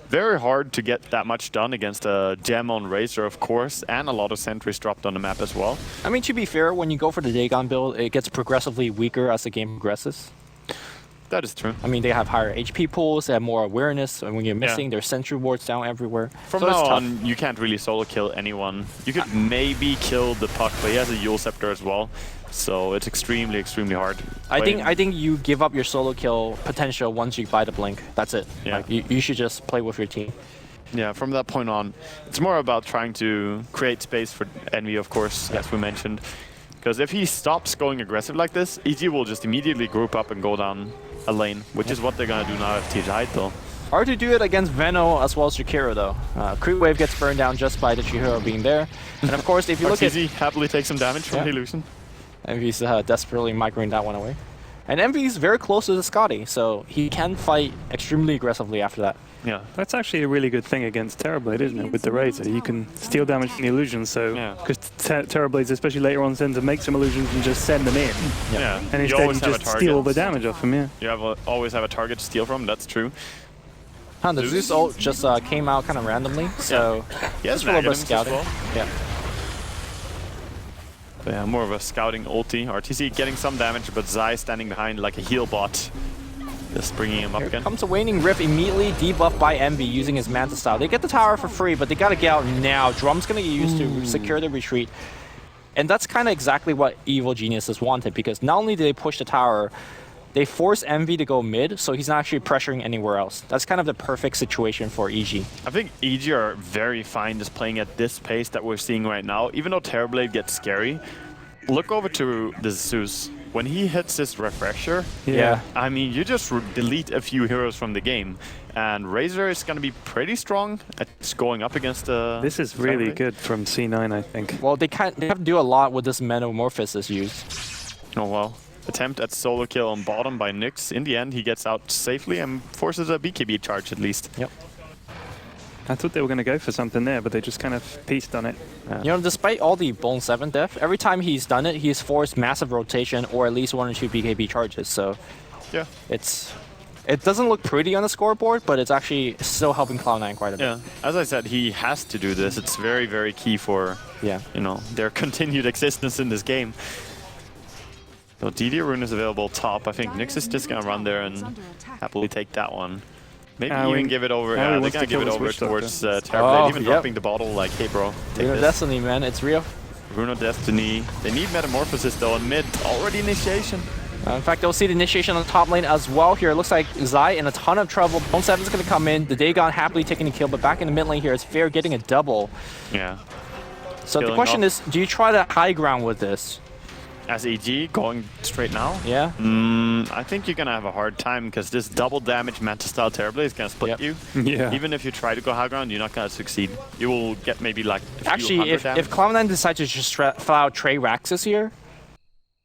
very hard to get that much done against a gem on Razor, of course, and a lot of sentries dropped on the map as well. I mean, to be fair, when you go for the Dagon build, it gets progressively weaker as the game progresses. That is true. I mean, they have higher HP pools, they have more awareness, and when you're missing, there's sentry wards down everywhere. From so it's now tough. on, you can't really solo kill anyone. You could maybe kill the Puck, but he has a Yule Scepter as well. So it's extremely, extremely hard. I think you give up your solo kill potential once you buy the blink. That's it. Yeah. Like, you should just play with your team. Yeah, from that point on, it's more about trying to create space for Envy, of course, as we mentioned. Because if he stops going aggressive like this, EG will just immediately group up and go down a lane, which is what they're going to do now at T-Side, though. Hard to do it against Veno as well as Chihiro, though. Creep Wave gets burned down just by the Chihiro being there. And of course, if you look at... Arteezy happily takes some damage from the illusion. Envy's desperately microing that one away. And Envy's very close to the Skadi, so he can fight extremely aggressively after that. Yeah. That's actually a really good thing against Terrorblade, isn't it? With the Razor, you can steal damage from the illusions. So, because Terrorblades, especially later on, tend to make some illusions and just send them in. Yeah. And instead, you just steal the damage off them. Yeah. You always have a target to steal from. That's true. The Zeus ult just came out kind of randomly, so He has just a little bit of Aghanims as scouting. well. Yeah. But yeah, more of a scouting ulti. RTC getting some damage, but Zai standing behind like a heal bot. Just bringing him up Here again. comes a Waning Rift, immediately debuffed by Envy using his Manta style. They get the tower for free, but they gotta get out now. Drum's gonna get used to secure the retreat. And that's kind of exactly what Evil Geniuses wanted, because not only did they push the tower, they force Envy to go mid, so he's not actually pressuring anywhere else. That's kind of the perfect situation for EG. I think EG are very fine just playing at this pace that we're seeing right now. Even though Terrorblade gets scary, look over to the Zeus. When he hits his refresher, Yeah. I mean, you just delete a few heroes from the game. And Razor is going to be pretty strong at going up against the... This is really good from C9, I think. Well, they have to do a lot with this Metamorphosis used. Oh, well. Attempt at solo kill on bottom by Nyx. In the end, he gets out safely and forces a BKB charge at least. Yep. I thought they were going to go for something there, but they just kind of pieced on it. You know, despite all the Bone 7 death, every time he's done it, he's forced massive rotation or at least 1 or 2 BKB charges. So Yeah. it doesn't look pretty on the scoreboard, but it's actually still helping Cloud9 quite a bit. Yeah. As I said, he has to do this. It's very, very key for, Yeah. you know, their continued existence in this game. So DD Rune is available top. I think Nyx is just going to run there and happily take that one. Maybe even give it over. Yeah, they're going to give it over towards Terrorblade, even dropping the bottle like, hey bro, take Rune of this. Destiny, man, it's real. Rune of Destiny. They need Metamorphosis though, and mid, already initiation. In fact, they'll see the initiation on the top lane as well here. It looks like Zai in a ton of trouble. Bone 7's going to come in. The Dagon happily taking the kill, but back in the mid lane here, it's Fair getting a double. Yeah. So the Killing question off. is, do you try the high ground with this? As EG going straight now? Yeah? I think you're going to have a hard time because this double damage Manta style Terrorblade is going to split you. Yeah. Even if you try to go high ground, you're not going to succeed. You will get maybe like a few Actually, hundred if damage. Cloud9 decides to just flat out Trey Raxus here,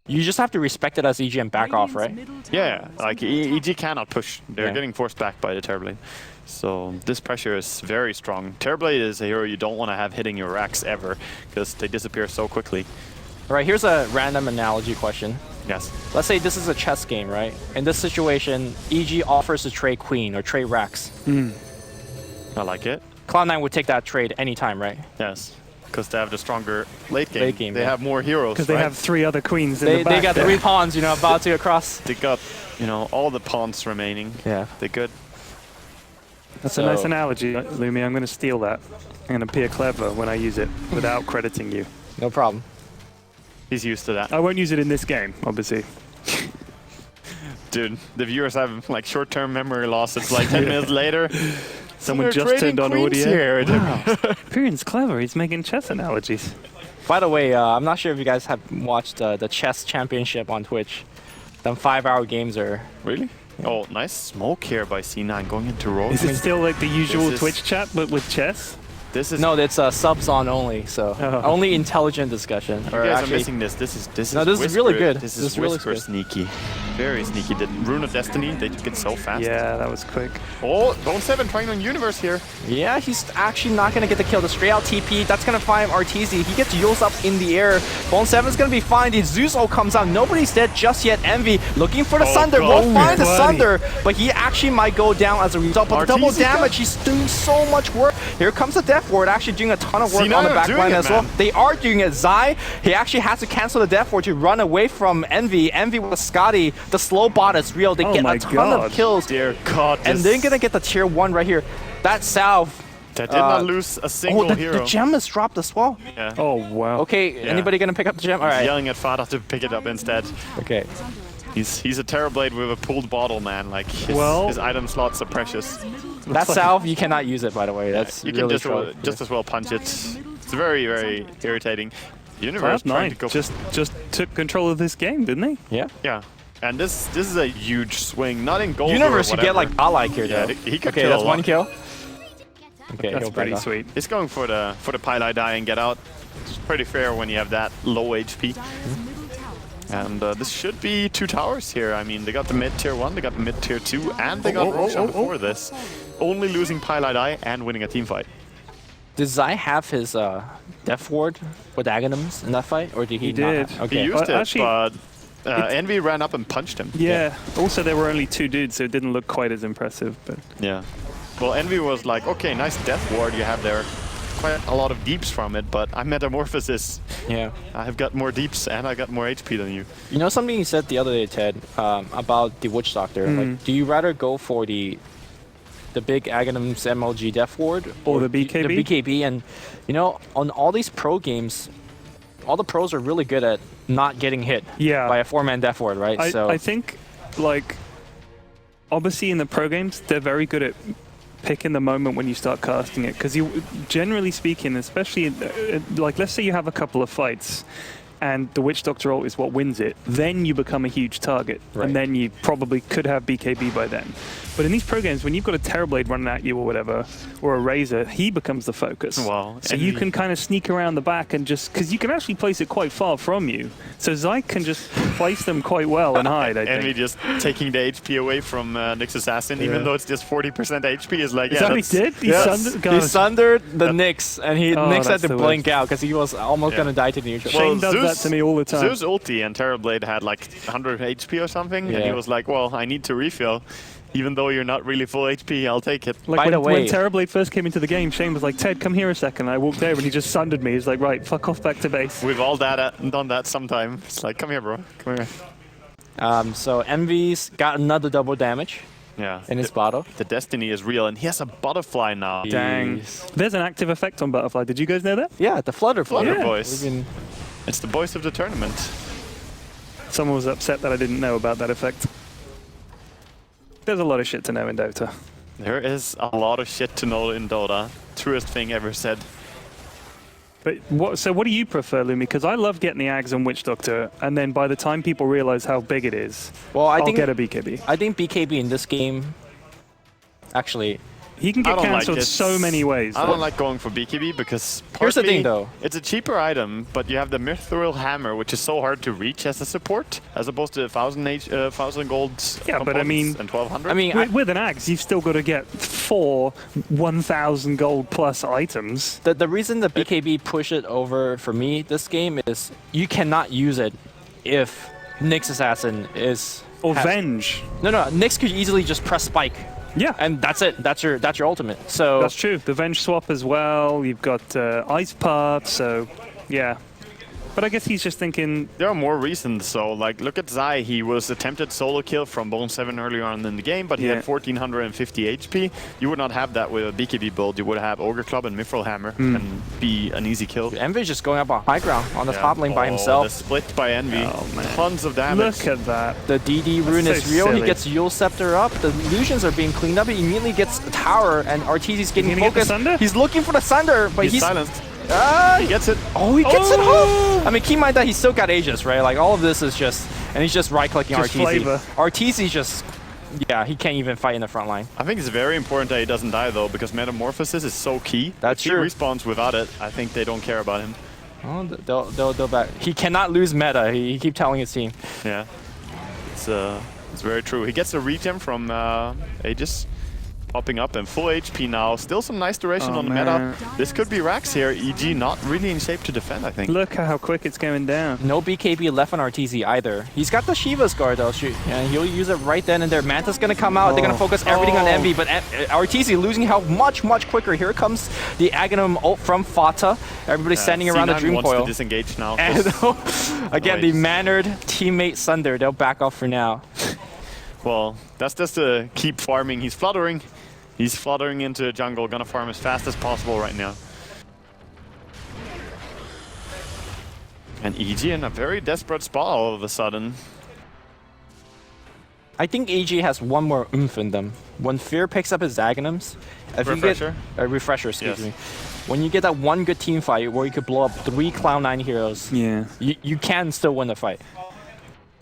you just have to respect it as EG and back off, right? Yeah, like EG cannot push. They're Yeah. getting forced back by the Terrorblade. So this pressure is very strong. Terrorblade is a hero you don't want to have hitting your racks ever because they disappear so quickly. All right, here's a random analogy question. Yes. Let's say this is a chess game, right? In this situation, EG offers to trade Queen or trade Rax. I like it. Cloud9 would take that trade anytime, right? Yes. Because they have the stronger late game. Late game, they yeah. have more heroes, Because they right? have 3 other queens in They the back. got there. 3 pawns, you know, about to cross. They got, you know, all the pawns remaining. Yeah. They're good. That's So- a nice analogy, Lumi. I'm going to steal that. I'm going to appear clever when I use it without crediting you. No problem. He's used to that. I won't use it in this game, obviously. Dude, the viewers have like short-term memory loss. It's like 10 minutes later. Someone they're just trading turned on queens audio. here. Wow. Pyrian's clever. He's making chess analogies. By the way, I'm not sure if you guys have watched the chess championship on Twitch. Them 5-hour games are... Really? Oh, nice smoke here by C9 going into rogue. Is it still like the usual This is- Twitch chat, but with chess? This is No, it's subs on only, so Oh. only intelligent discussion. you Or guys actually, are missing this. This is No, this is really Whisper- good. This This is is really Whisper good. sneaky. Very sneaky. The Rune of Destiny, they took it so fast. Yeah, that was quick. Oh, Bone 7 trying on Universe here. Yeah, he's actually not going to get the kill. The straight out TP, that's going to find Arteezy. He gets Yules up in the air. Bone 7's going to be fine. The Zeus ult comes out. Nobody's dead just yet. Envy looking for the Oh, Sunder. God. Won't find the buddy. Sunder, but he actually might go down as a result. But the double Arteezy got- damage, he's doing so much work. Here comes the Death Ward, actually doing a ton of work C9 on the are back doing line it, as well. man. They are doing it. Zai, he actually has to cancel the Death Ward to run away from Envy. Envy with Scotty. The slow bot is real. They Oh get my a ton God. of kills. Dear God. And this- they're going to get the tier 1 right here. That salve. That did not lose a single the hero. gem is dropped as well. Yeah. Oh, wow. Okay, anybody gonna pick up the gem? All He's right. yelling at Fada to pick it up instead. Okay. He's a Terrorblade with a pooled bottle, man. Like his item slots are precious. That salve, you cannot use it, by the way. That's You really can just as well punch it. It's very, very irritating. Universe trying to go. Just took control of this game, didn't they? Yeah. Yeah. And this is a huge swing. Not in gold. Universe, or you get like whatever. godlike here, Yeah, though. he could Okay, kill that's a one lot. kill. Okay, That's he'll pretty back off. sweet. He's going for the Pylai die and get out. It's pretty fair when you have that low HP. And this should be 2 towers here. I mean, they got the mid tier 1, they got the mid tier 2, and they got Roshan before this. Only losing Pylai die and winning a team fight. Did Zai have his Death Ward with Aghanims in that fight, or did he? He not did. have- Okay. He used it, Actually, but Envy ran up and punched him. Yeah. Also, there were only 2 dudes, so it didn't look quite as impressive. But Yeah. Well, Envy was like, okay, nice death ward you have there. quite a lot of deeps from it, but I'm Metamorphosis. Yeah. I've got more deeps and I got more HP than you. You know something you said the other day, Ted, about the Witch Doctor? Like, do you rather go for the big Aghanim's MLG Death Ward Or the BKB? The BKB, and you know, on all these pro games, all the pros are really good at not getting hit by a 4-man Death Ward, right? I think, like, obviously in the pro games, they're very good at picking the moment when you start casting it, because you, generally speaking, especially like, let's say you have a couple of fights and the Witch Doctor ult is what wins it, then you become a huge target, and then you probably could have BKB by then. But in these pro games, when you've got a Terrorblade running at you or whatever, or a Razor, he becomes the focus. Wow. So you can kind of sneak around the back and just, because you can actually place it quite far from you. So Zyke can just place them quite well and hide, I think. Envy just taking the HP away from Nyx Assassin, even though it's just 40% HP, is like, Is that what he did? He sundered the Nyx, and Nyx had that's to the blink worst. out because he was almost going to die to the neutral. Shane does that to me all the time. Zeus ulti and Terrorblade had like 100 HP or something, and he was like, well, I need to refill. Even though you're not really full HP, I'll take it. Like when Terrorblade first came into the game, Shane was like, Ted, come here a second. I walked over and he just sundered me. He's like, right, fuck off back to base. We've all done that sometime. It's like, come here, bro. Come here. So Envy's got another double damage in his bottle. The destiny is real, and he has a butterfly now. Dang. There's an active effect on Butterfly. Did you guys know that? Yeah, the Flutter voice. It's the voice of the tournament. Someone was upset that I didn't know about that effect. There's a lot of shit to know in Dota. There is a lot of shit to know in Dota. Truest thing ever said. But what do you prefer, Lumi? Because I love getting the Ags and Witch Doctor, and then by the time people realize how big it is, I'll get a BKB. I think BKB in this game, actually, he can get cancelled so many ways. I don't like going for BKB because here's the thing, though. It's a cheaper item, but you have the Mithril Hammer, which is so hard to reach as a support, as opposed to 1,000 gold. Yeah, but I mean, and 1,200. I mean, with an Axe, you've still got to get 4 1,000 gold plus items. The reason the BKB push it over for me this game is you cannot use it if Nyx Assassin is Venge. No, Nyx could easily just press Spike. Yeah, and that's it. That's your ultimate. So that's true. The Venge swap as well. You've got Ice Path. So yeah, but I guess he's just thinking. There are more reasons. So like, look at Zai. He was attempted solo kill from Bone 7 earlier on in the game, but he had 1,450 HP. You would not have that with a BKB build. You would have Ogre Club and Mithril Hammer and be an easy kill. Envy's just going up on high ground on the top lane by himself. The split by Envy. Oh, man. Tons of damage. Look at that. The DD rune is real. Silly. He gets Yule Scepter up. The illusions are being cleaned up. He immediately gets a tower, and Arteezy's getting focused. He's looking for the Sunder, but he's silenced. He gets it. Oh, he gets it home! I mean, keep in mind that he's still got Aegis, right? Like, all of this is just... And he's just right-clicking Arteezy. Arteezy's just... Yeah, he can't even fight in the front line. I think it's very important that he doesn't die, though, because Metamorphosis is so key. That's true. If he respawns without it, I think they don't care about him. Oh, they'll back. He cannot lose meta. He keep telling his team. Yeah. It's very true. He gets a regen from Aegis. Popping up and full HP now. Still some nice duration on the meta. This could be Rax here. EG not really in shape to defend, I think. Look at how quick it's going down. No BKB left on Arteezy either. He's got the Shiva's guard though, and he'll use it right then and there. Manta's gonna come out. They're gonna focus everything on Envy, but Arteezy losing health much quicker. Here comes the Aghanim ult from Fata. Everybody's standing around the Dream wants Coil. To disengage now. And again, the mannered teammate Sunder. They'll back off for now. Well, that's just to keep farming. He's fluttering. He's fluttering into the jungle, gonna farm as fast as possible right now. And EG in a very desperate spot all of a sudden. I think EG has one more oomph in them. When Fear picks up his Aghanims, Refresher? Refresher, excuse me. When you get that one good team fight where you could blow up 3 Cloud9 heroes, you can still win the fight.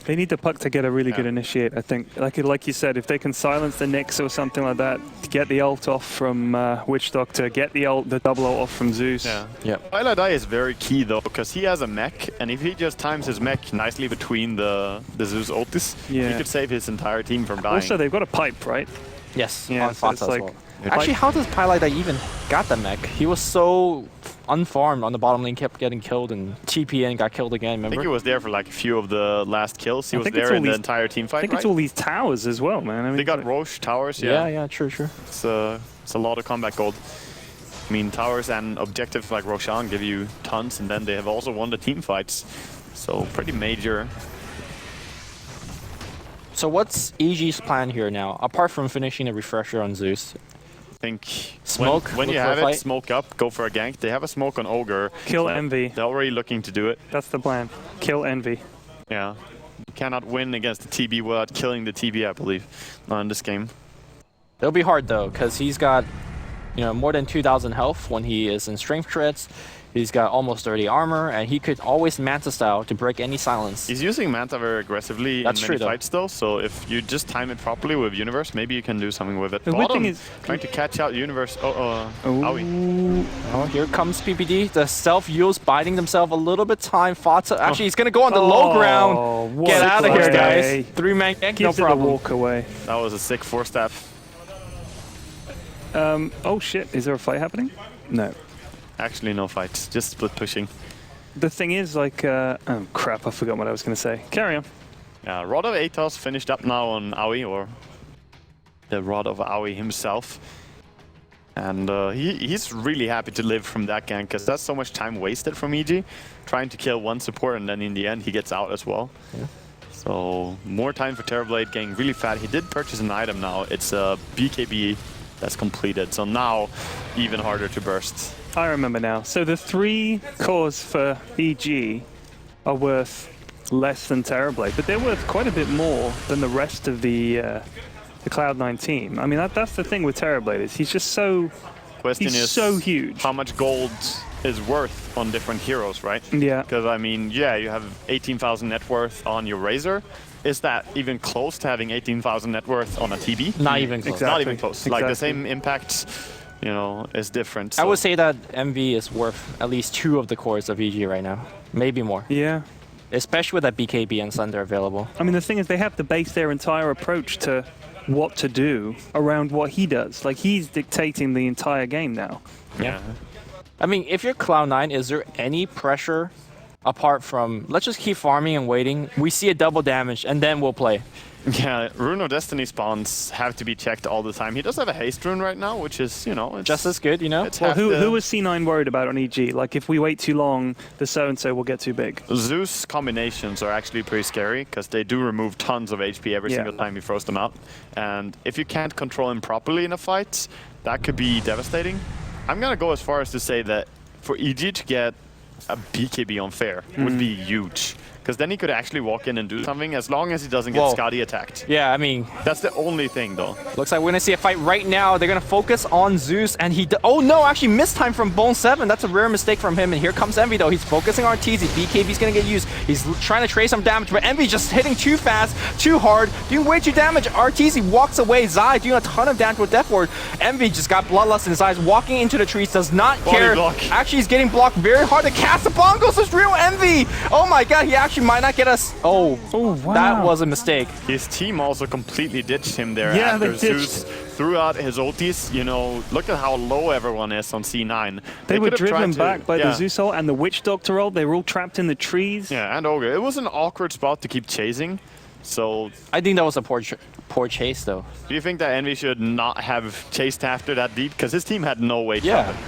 They need the puck to get a really good initiate, I think. Like you said, if they can silence the Nyx or something like that, get the ult off from Witch Doctor, get the double ult off from Zeus. Twilight Eye is very key though, because he has a mech, and if he just times his mech nicely between the Zeus ultis, he could save his entire team from dying. Also, they've got a pipe, right? Yes, yeah, on so Fata as well. Actually, how does Twilight Eye even got the mech? He was so unfarmed on the bottom lane, kept getting killed, and TP and got killed again, remember? I think he was there for like a few of the last kills. He was there in the entire team fight, I think it's all these towers as well, man. I mean, they got Roche towers, yeah, true. It's a lot of combat gold. I mean, towers and objectives like Roshan give you tons, and then they have also won the team fights. So pretty major. So what's EG's plan here now, apart from finishing a refresher on Zeus? I think Smoke, when look you for a have it, fight. smoke up, go for a gank. They have a smoke on Ogre. Kill Envy. They're already looking to do it. That's the plan. Kill Envy. Yeah. You cannot win against the TB without killing the TB, I believe. Not in this game. It'll be hard though, because he's got, you know, more than 2,000 health when he is in strength treads. He's got almost 30 armor, and he could always Manta style to break any silence. He's using Manta very aggressively That's in true, many though. fights though, so if you just time it properly with Universe, maybe you can do something with it. The weird thing Bottom, is- trying to catch out Universe. Owie. Oh, here comes PPD. The self-use biding themselves a little bit time. Fata, actually, he's gonna go on the low ground. what Get a out of here, play. guys. 3-man gank, no Gives it a problem. walk away. That was a sick 4-staff. Oh shit, is there a fight happening? No. Actually, no fights, just split pushing. The thing is, like, oh crap, I forgot what I was going to say. Carry on. Yeah, Rod of Atos finished up now on Aoi, or the Rod of Aoi himself. And he's really happy to live from that gank, because that's so much time wasted from EG, trying to kill one support, and then in the end he gets out as well. Yeah. So more time for Terrorblade, getting really fat. He did purchase an item now. It's a BKB that's completed, so now even harder to burst. I remember now. So the 3 cores for EG are worth less than Terrorblade, but they're worth quite a bit more than the rest of the Cloud9 team. I mean, that's the thing with Terrorblade, is he's just so... Question He's is so huge. how much gold is worth on different heroes, right? Yeah. Because I mean, yeah, you have 18,000 net worth on your Razor. Is that even close to having 18,000 net worth on a TB? Not even close. Exactly. Not even close. Like the Exactly. same impact, you know, is different. I so- would say that MV is worth at least 2 of the cores of EG right now. Maybe more. Yeah. Especially with that BKB and Thunder available. I mean, the thing is, they have to base their entire approach to what to do around what he does. Like, he's dictating the entire game now. Yeah. I mean, if you're Cloud9, is there any pressure apart from, let's just keep farming and waiting. We see a double damage, and then we'll play. Yeah, Rune of Destiny spawns have to be checked all the time. He does have a haste rune right now, which is, you know, it's Just as good, you know? It's Well, half who the- was C9 worried about on EG? Like, if we wait too long, the so-and-so will get too big. Zeus combinations are actually pretty scary because they do remove tons of HP every Yeah. single time you froze them out. And if you can't control him properly in a fight, that could be devastating. I'm gonna go as far as to say that for EG to get a BKB on fair would be huge. Because then he could actually walk in and do something as long as he doesn't get Whoa. Scotty attacked. Yeah, I mean, That's the only thing though. looks like we're gonna see a fight right now. They're gonna focus on Zeus, and oh no, actually missed time from Bone 7. That's a rare mistake from him. And here comes Envy though. He's focusing on TZ. BKB's gonna get used. He's trying to trade some damage, but Envy just hitting too fast, too hard, doing way too damage. RTZ walks away. Zai doing a ton of damage with Death Ward. Envy just got bloodlust in his eyes, walking into the trees, does not Body care. block. Actually, he's getting blocked very hard. The cast of bongos is real Envy. Oh my god, he actually might not get us. Oh, wow. That was a mistake. His team also completely ditched him there Yeah, after they ditched. Zeus threw out his ultis. You know, look at how low everyone is on C9. They were could have tried driven to- back by yeah. the Zeus ult and the Witch Doctor ult. They were all trapped in the trees. Yeah, and Ogre. It was an awkward spot to keep chasing. So, I think that was a poor chase though. do you think that Envy should not have chased after that deep? Because his team had no way to Yeah. stop it.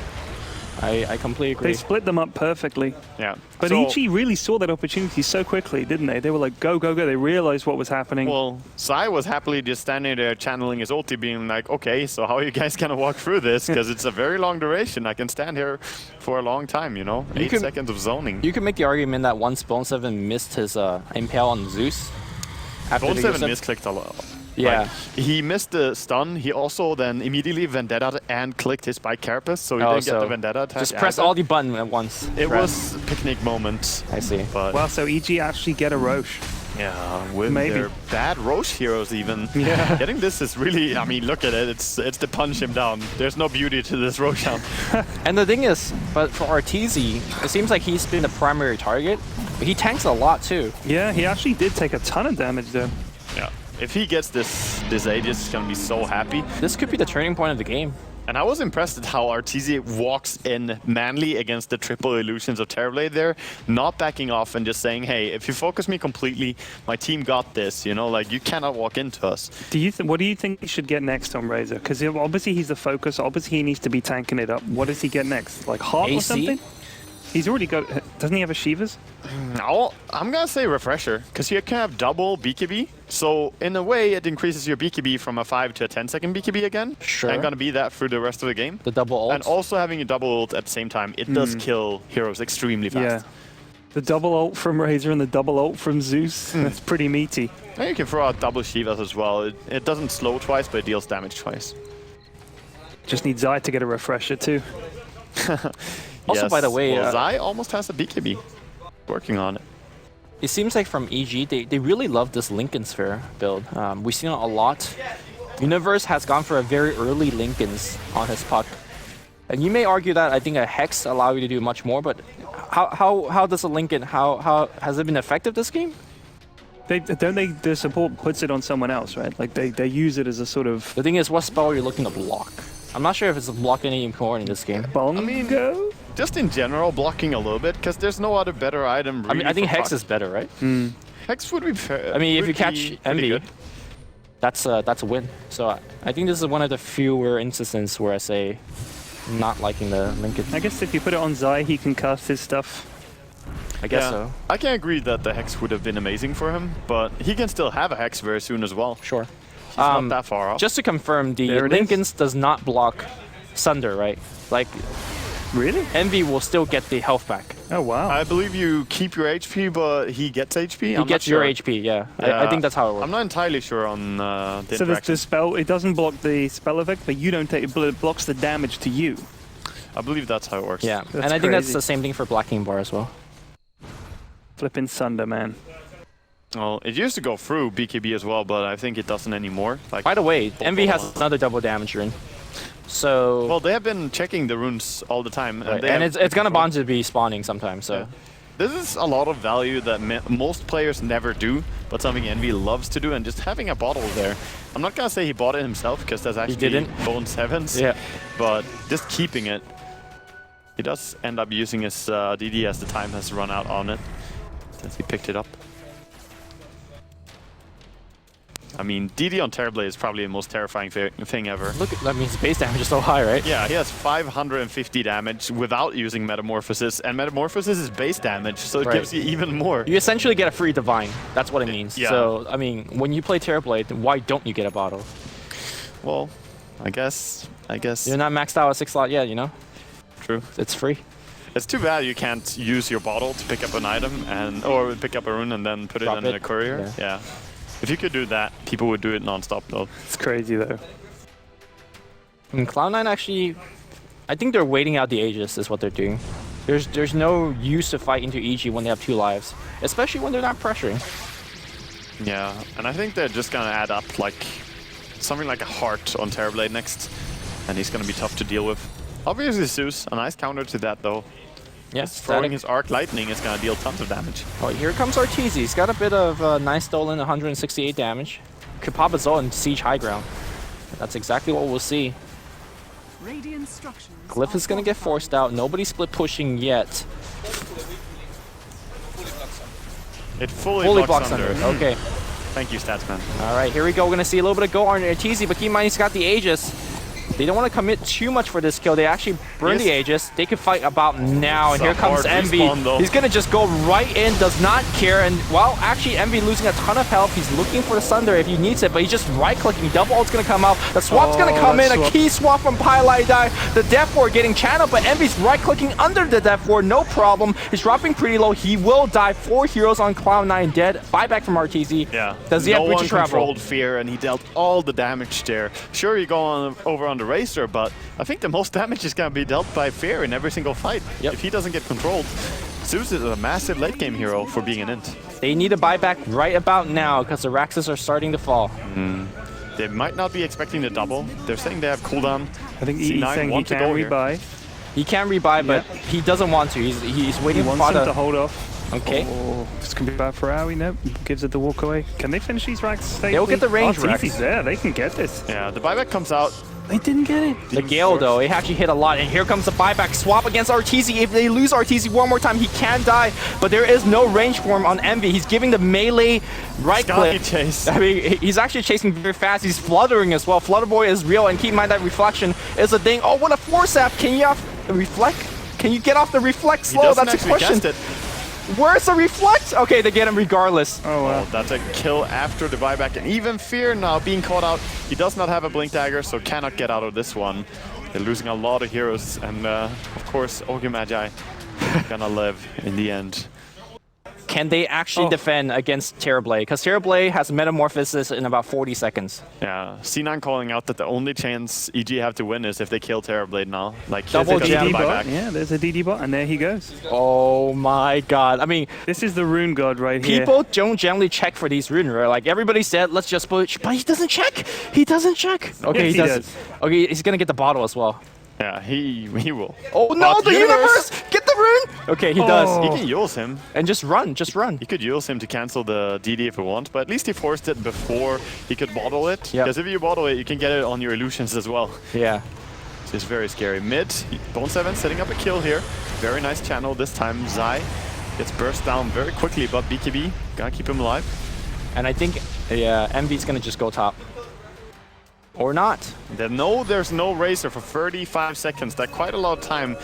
I completely agree. They split them up perfectly. Yeah. But so, EG really saw that opportunity so quickly, didn't they? They were like, go, go, go. They realized what was happening. Well, Sai was happily just standing there channeling his ulti, being like, okay, so how are you guys going to walk through this? Because it's a very long duration. I can stand here for a long time, you know? 8 can- seconds of zoning. You can make the argument that once Bone 7 missed his Impale on Zeus. After Bone the 7 use misclicked a lot. Yeah. Like, he missed the stun. He also then immediately Vendetta and clicked his Spike Carapace, so he didn't get the Vendetta attack. Just press either. all the button at once. It Right. was a picnic moment. I see. But Wow, so EG actually get a Roche. yeah, with Maybe. their bad Roche heroes even. Yeah. Getting this is really, I mean, look at it. It's to punch him down. There's no beauty to this Roshan. And the thing is, but for RTZ, it seems like he's been the primary target. But he tanks a lot too. Yeah, he actually did take a ton of damage though. Yeah. If he gets this Aegis, he's gonna be so happy. This could be the turning point of the game. And I was impressed at how Arteezy walks in manly against the triple illusions of Terrorblade there, not backing off and just saying, hey, if you focus me completely, my team got this, you know, like you cannot walk into us. What do you think he should get next on Razor? Because obviously he's the focus, obviously he needs to be tanking it up. What does he get next? Like Heart or AC? something? He's already got, doesn't he have a Shivas? No, I'm gonna say Refresher, because you can have double BKB. So in a way, it increases your BKB from a 5 to a 10-second BKB again. Sure. And gonna be that through the rest of the game. The double ult. And also having a double ult at the same time, it does kill heroes extremely fast. Yeah. The double ult from Razor and the double ult from Zeus, that's pretty meaty. And you can throw out double Shivas as well. It doesn't slow twice, but it deals damage twice. Just need Zai to get a Refresher too. Also, by the way, well, Zai almost has a BKB. Working on it. it seems like from EG, they really love this Lincoln Sphere build. We've seen it a lot. Universe has gone for a very early Lincolns on his puck. And you may argue that I think a Hex allow you to do much more, but how does a Lincoln, how has it been effective this game? The support puts it on someone else, right? Like they use it as a sort of The thing is, what spell are you looking to block? I'm not sure if it's blocking any important in this game. bongo. Just in general, blocking a little bit, because there's no other better item. Really I mean, I think for Hex puck. is better, right? Hex would be fair. I mean, if you would catch be pretty Envy, good. that's a win. So I think this is one of the fewer instances where I say not liking the Lincoln. I guess if you put it on Zai, he can cast his stuff. I guess Yeah. so. I can agree that the Hex would have been amazing for him, but he can still have a Hex very soon as well. Sure. He's not that far off. Just to confirm, the There it is. Lincolns does not block Sunder, right? Like, Really? Envy will still get the health back. Oh wow. I believe you keep your HP, but he gets HP. He gets your HP, yeah. I think that's how it works. I'm not entirely sure on the So the interaction. spell, it doesn't block the spell effect, but you don't take it, it blocks the damage to you. I believe that's how it works. Yeah, That's and I think that's crazy. the same thing for Blacking Bar as well. Flipping Sunder, man. Well, it used to go through BKB as well, but I think it doesn't anymore. Like, By the way, Both Envy of has them. another double damage rune. So, well, they have been checking the runes all the time, right, they and have it's gonna control. bound to be spawning sometime. So, Yeah. This is a lot of value that most players never do, but something Envy loves to do, and just having a bottle there. I'm not gonna say he bought it himself, because that's actually didn't. Bone Sevens. yeah. But just keeping it, he does end up using his DD as the time has run out on it, since he picked it up. I mean, DD on Terrorblade is probably the most terrifying thing ever. Look, that means base damage is so high, right? Yeah, he has 550 damage without using Metamorphosis, and Metamorphosis is base damage, so it Right. gives you even more. You essentially get a free divine. That's what it means. Yeah. So, I mean, when you play Terrorblade, why don't you get a bottle? Well, I guess You're not maxed out at 6 slot yet, you know? true. It's free. It's too bad you can't use your bottle to pick up an item or pick up a rune and then put Drop it in it. a courier. Yeah. If you could do that, people would do it non-stop though. It's crazy though. And Cloud9 actually, I think they're waiting out the Aegis is what they're doing. There's no use to fight into EG when they have 2 lives, especially when they're not pressuring. Yeah, and I think they're just gonna add up like something like a heart on Terrorblade next, and he's gonna be tough to deal with. Obviously Zeus, a nice counter to that though. Yes, Throwing his Arc Lightning is gonna deal tons of damage. Oh, here comes Arteezy. He's got a bit of nice stolen, 168 damage. Could pop his ult and siege high ground. That's exactly what we'll see. Radiant structures. Glyph is gonna get forced out. Nobody split pushing yet. It fully Fully blocks blocks under. under. Okay. Thank you, Statsman. All right, here we go. We're gonna see a little bit of go on Arteezy, but keep in mind he's got the Aegis. They don't want to commit too much for this kill. They actually burn the Aegis. They could fight about now, and It's here a comes hard Envy. respawn, though. He's gonna just go right in, does not care, and while actually Envy losing a ton of health, he's looking for the Sunder if he needs it, but he's just right-clicking. Double ult's gonna come out. The swap's gonna come in. that A swap. key swap from Pylai die. The Death Ward getting channeled, but Envy's right-clicking under the Death Ward, no problem. He's dropping pretty low. He will die. 4 heroes on Cloud9 dead. Buyback from Arteezy. Yeah. Does he have no Breach one of Travel? controlled fear, and he dealt all the damage there. Sure, you go over on the Racer, but I think the most damage is going to be dealt by fear in every single fight. Yep. If he doesn't get controlled. Zeus is a massive late game hero for being an int. They need a buyback right about now because the Raxes are starting to fall. They might not be expecting the double. They're saying they have cooldown. I think he's C9 saying he want to can go here. rebuy. He can rebuy, but Yeah. he doesn't want to. He's He waiting for wants him to the... hold off. Okay. Oh, it's gonna be bad for Aoi. Nope. Gives it the walk away. Can they finish these racks safely? They'll get the range Arteezy's racks. there. They can get this. Yeah, the buyback comes out. They didn't get it. The Gale, though, it actually hit a lot. And here comes the buyback swap against RTZ. If they lose RTZ one more time, he can die. But there is no range for him on Envy. He's giving the melee right click. Chase. I mean, he's actually chasing very fast. He's fluttering as well. Flutter Boy is real. And keep in mind that reflection is a thing. Oh, what a force app. Can you reflect? Can you get off the reflect slow? That's a question. Where's the reflect? Okay, they get him regardless. Oh, wow. That's a kill after the buyback. And even Fear now being caught out. He does not have a blink dagger, so cannot get out of this one. They're losing a lot of heroes. And of course, Ogre Magi gonna live in the end. Can they actually defend against Terrorblade? Because Terrorblade has Metamorphosis in about 40 seconds. Yeah, C9 calling out that the only chance EG have to win is if they kill Terrorblade now. Like Double jam bot. Yeah, there's a DD bot, and there he goes. Oh my god. I mean, this is the rune god right here. People don't generally check for these rune, right? Like everybody said, let's just push, but he doesn't check. He doesn't check. Okay, Yes, he does. Okay, he's gonna get the bottle as well. Yeah, he will. Oh no, the universe! Get the rune! Okay, he does. He can use him. And just run, just run. He could use him to cancel the DD if he wants, but at least he forced it before he could bottle it. Because if you bottle it, you can get it on your illusions as well. Yeah. So it's very scary. Mid, Bone 7 setting up a kill here. Very nice channel this time. Zai gets burst down very quickly, but BKB gonna keep him alive. And I think, yeah, Envy's gonna just go top. Or not. There's no Razor for 35 seconds. That's quite a lot of time.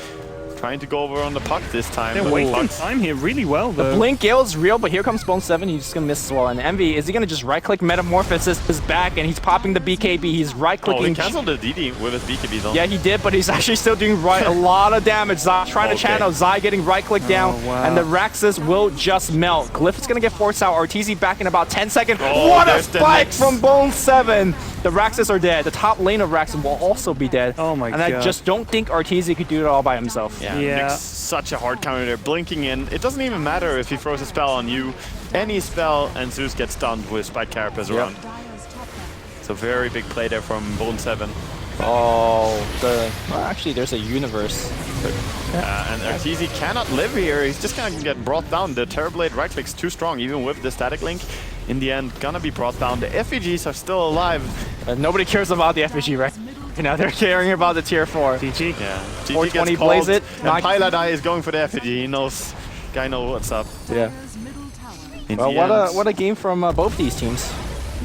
Trying to go over on the puck this time. They're wasting time here really well, though. The Blink Gale is real, but here comes Bone 7. He's just going to miss as well. And Envy, is he going to just right-click Metamorphosis his back, and he's popping the BKB. He's right-clicking. Oh, he canceled the DD with his BKBs on. Yeah, he did, but he's actually still doing a lot of damage. Zai trying to channel. Zai getting right-click down, and the Raxus will just melt. Glyph is going to get forced out. RTZ back in about 10 seconds. What a spike from Bone 7! The Raxus are dead. The top lane of Raxus will also be dead. Oh my god. And I just don't think RTZ could do it all by himself. Yeah. Such a hard counter there, blinking in. It doesn't even matter if he throws a spell on you. Any spell, and Zeus gets stunned with Spike Carapace around. It's a very big play there from Bone 7. Oh, well, actually, there's a universe. And RTZ cannot live here. He's just gonna get brought down. The Terrorblade right click's too strong, even with the static link. In the end, gonna be brought down. The FEGs are still alive. Nobody cares about the FEG, right? Now they're caring about the tier 4. GG. Yeah. 420 plays it. And Piladai is going for the FEG. He knows. Guy knows what's up. Yeah. Well, what a game from both these teams.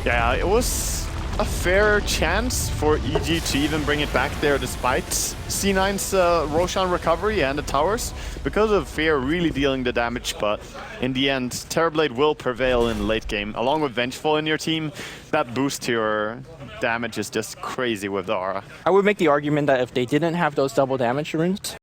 Yeah, it was a fair chance for EG to even bring it back there despite C9's Roshan recovery and the towers, because of Fear really dealing the damage, but in the end, Terrorblade will prevail in the late game. Along with Vengeful in your team, that boost to your damage is just crazy with the aura. I would make the argument that if they didn't have those double damage runes,